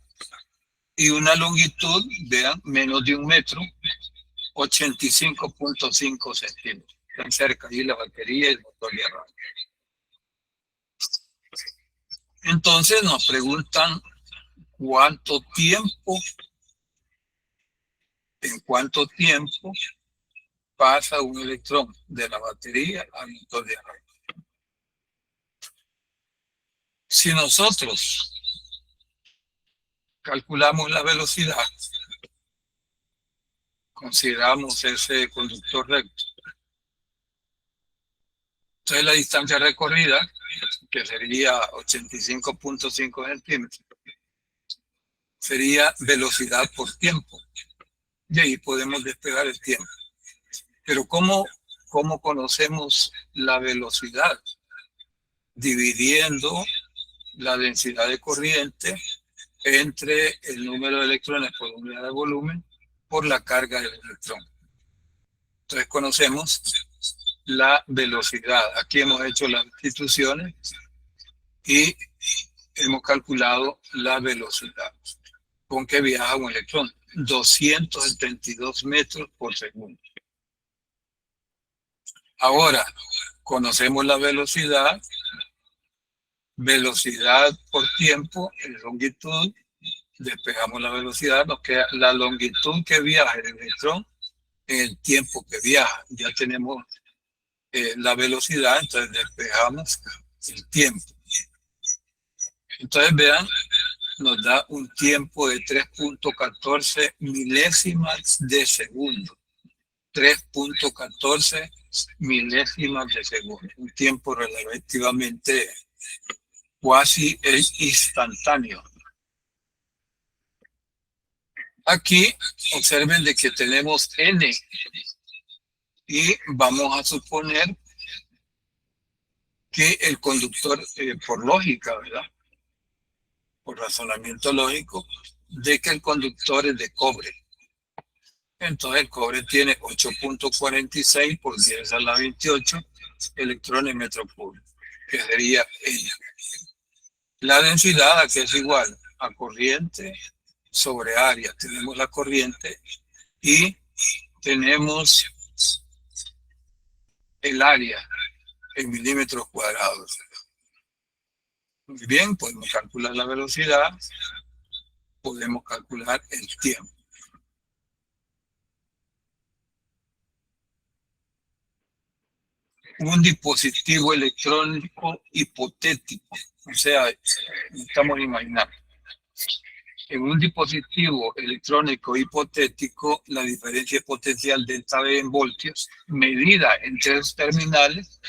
Speaker 1: Y una longitud, vean, menos de 1 metro, 85.5 centímetros. Están cerca ahí la batería y el motor de arranque. Entonces nos preguntan en cuánto tiempo pasa un electrón de la batería al motor de arranque. Si nosotros calculamos la velocidad, consideramos ese conductor recto, entonces la distancia recorrida, que sería 85.5 centímetros, sería velocidad por tiempo. Y ahí podemos despegar el tiempo. Pero ¿cómo conocemos la velocidad? Dividiendo la densidad de corriente entre el número de electrones por unidad de volumen por la carga del electrón. Entonces conocemos la velocidad. Aquí hemos hecho las instituciones y hemos calculado la velocidad con que viaja un electrón. 272 metros por segundo. Ahora, conocemos la velocidad por tiempo, en longitud, despejamos la velocidad, nos queda la longitud que viaja el electrón en el tiempo que viaja. Ya tenemos la velocidad, entonces despejamos el tiempo. Entonces vean, nos da un tiempo de 3.14 milésimas de segundo. 3.14 milésimas de segundo. Un tiempo relativamente cuasi instantáneo. Aquí observen de que tenemos n y vamos a suponer que el conductor, por lógica, ¿verdad? Por razonamiento lógico, de que el conductor es de cobre. Entonces el cobre tiene 8.46 por 10 a la 28 electrones metro cúbico, que sería N. La densidad, que es igual a corriente sobre área. Tenemos la corriente y tenemos el área en milímetros cuadrados. Muy bien, podemos calcular la velocidad, podemos calcular el tiempo. Un dispositivo electrónico hipotético. O sea, estamos imaginando. En un dispositivo electrónico hipotético, la diferencia potencial delta V en voltios, medida en tres terminales,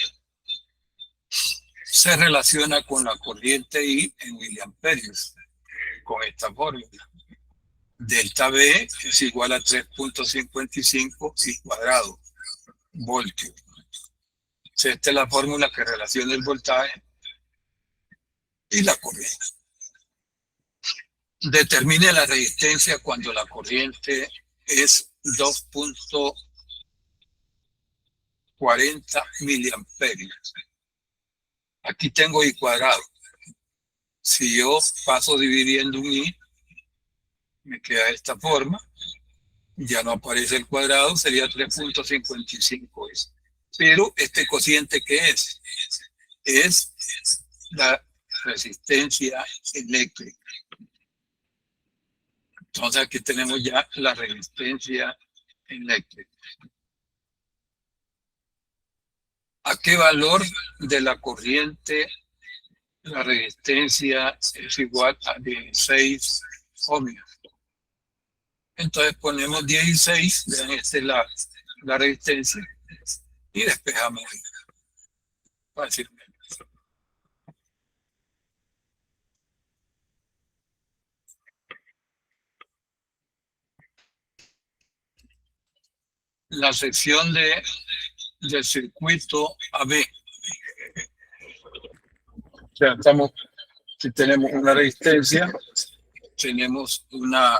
Speaker 1: se relaciona con la corriente I en miliamperios, con esta fórmula. Delta V es igual a 3.55 I cuadrado, voltio. Esta es la fórmula que relaciona el voltaje y la corriente. Determine la resistencia cuando la corriente es 2.40 miliamperios. Aquí tengo I cuadrado. Si yo paso dividiendo un I, me queda de esta forma. Ya no aparece el cuadrado, sería 3.55. Pero este cociente, ¿qué es? Es la resistencia eléctrica. Entonces aquí tenemos ya la resistencia eléctrica. ¿A qué valor de la corriente la resistencia es igual a 16 ohmios? Entonces ponemos 16, vean, esta es la resistencia, y despejamos fácilmente. La sección del circuito AB. O sea, si tenemos una resistencia, tenemos una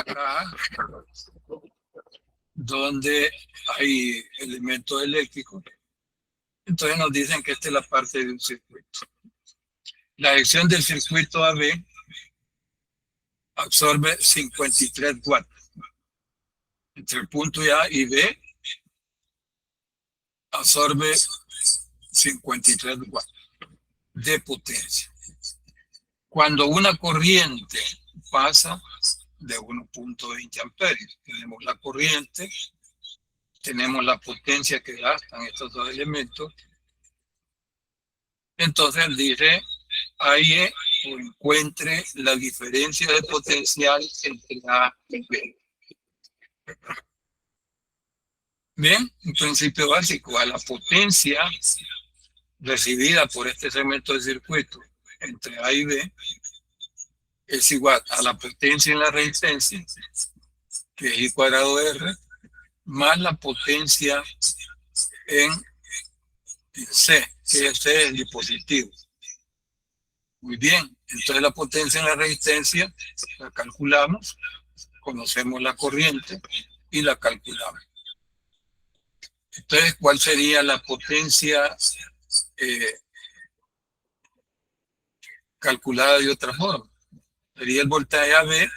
Speaker 1: caja donde hay elementos eléctricos. Entonces nos dicen que esta es la parte de un circuito. La sección del circuito AB absorbe 53 watts. Entre el punto A y B absorbe 53 watts de potencia. Cuando una corriente pasa de 1.20 amperios, tenemos la corriente, tenemos la potencia que gastan estos dos elementos. Entonces dice, halle o encuentre la diferencia de potencial entre A y B. Bien, un principio básico, a la potencia recibida por este segmento de circuito entre A y B es igual a la potencia en la resistencia, que es I cuadrado R, más la potencia en C, que es el dispositivo. Muy bien, entonces la potencia en la resistencia la calculamos, conocemos la corriente y la calculamos. Entonces, ¿cuál sería la potencia calculada de otra forma? Sería el voltaje AB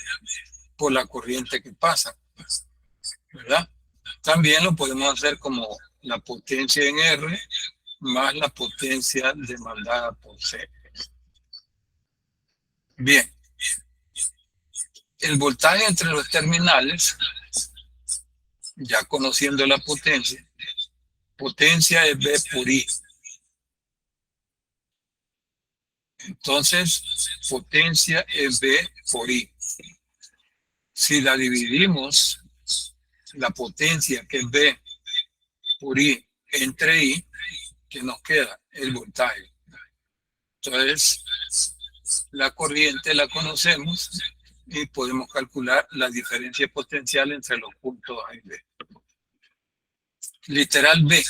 Speaker 1: por la corriente que pasa, ¿verdad? También lo podemos hacer como la potencia en R más la potencia demandada por C. Bien, el voltaje entre los terminales, ya conociendo la potencia es V por I. Entonces, potencia es V por I. Si la dividimos, la potencia que es V por I entre I, que nos queda el voltaje. Entonces, la corriente la conocemos y podemos calcular la diferencia potencial entre los puntos A y B. Literal B.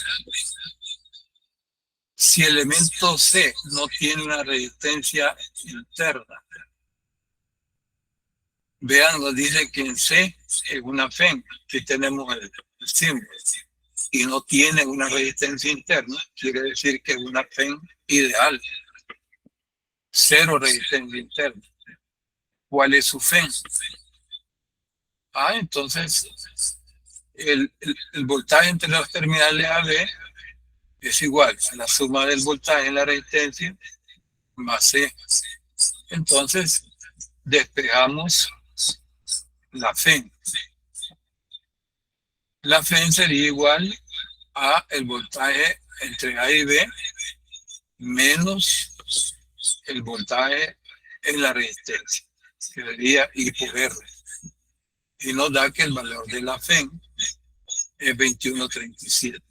Speaker 1: Si el elemento C no tiene una resistencia interna, vean, nos dice que en C es una FEM, que tenemos el símbolo, y no tiene una resistencia interna, quiere decir que es una FEM ideal. Cero resistencia interna. ¿Cuál es su FEM? Entonces el voltaje entre los terminales AB es igual a la suma del voltaje en la resistencia más C. Entonces despejamos la FEM. La FEM sería igual a el voltaje entre A y B menos el voltaje en la resistencia, que sería I por R. Y nos da que el valor de la FEN es 21.37.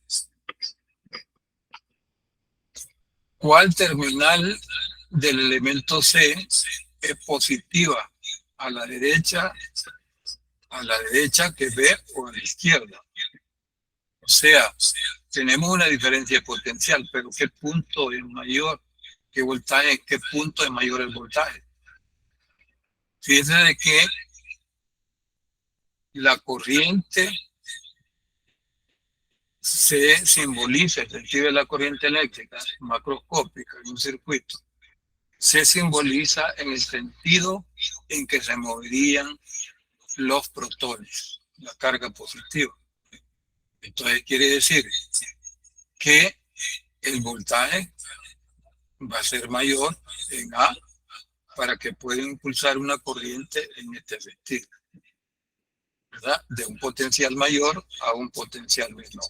Speaker 1: ¿Cuál terminal del elemento C es positiva a la derecha que B o a la izquierda? O sea, tenemos una diferencia de potencial, pero ¿qué punto es mayor? ¿Qué voltaje? ¿Qué punto es mayor el voltaje? Fíjense de que la corriente se simboliza, el sentido de la corriente eléctrica macroscópica en un circuito, se simboliza en el sentido en que se moverían los protones, la carga positiva. Entonces quiere decir que el voltaje va a ser mayor en A para que pueda impulsar una corriente en este sentido, ¿verdad? De un potencial mayor a un potencial menor.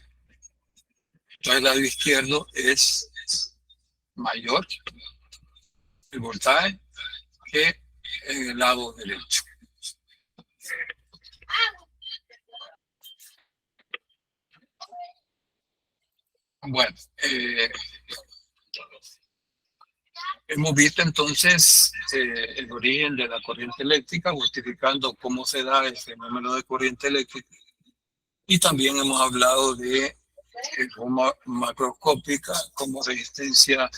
Speaker 1: Entonces el lado izquierdo es mayor el voltaje que en el lado derecho. Bueno, hemos visto entonces el origen de la corriente eléctrica, justificando cómo se da el fenómeno de corriente eléctrica. Y también hemos hablado de forma macroscópica como resistencia.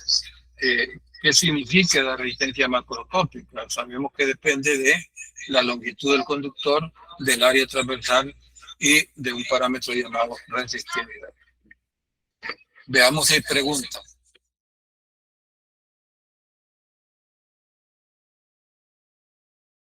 Speaker 1: ¿Qué significa la resistencia macroscópica? Sabemos que depende de la longitud del conductor, del área transversal y de un parámetro llamado resistividad. Veamos si hay preguntas.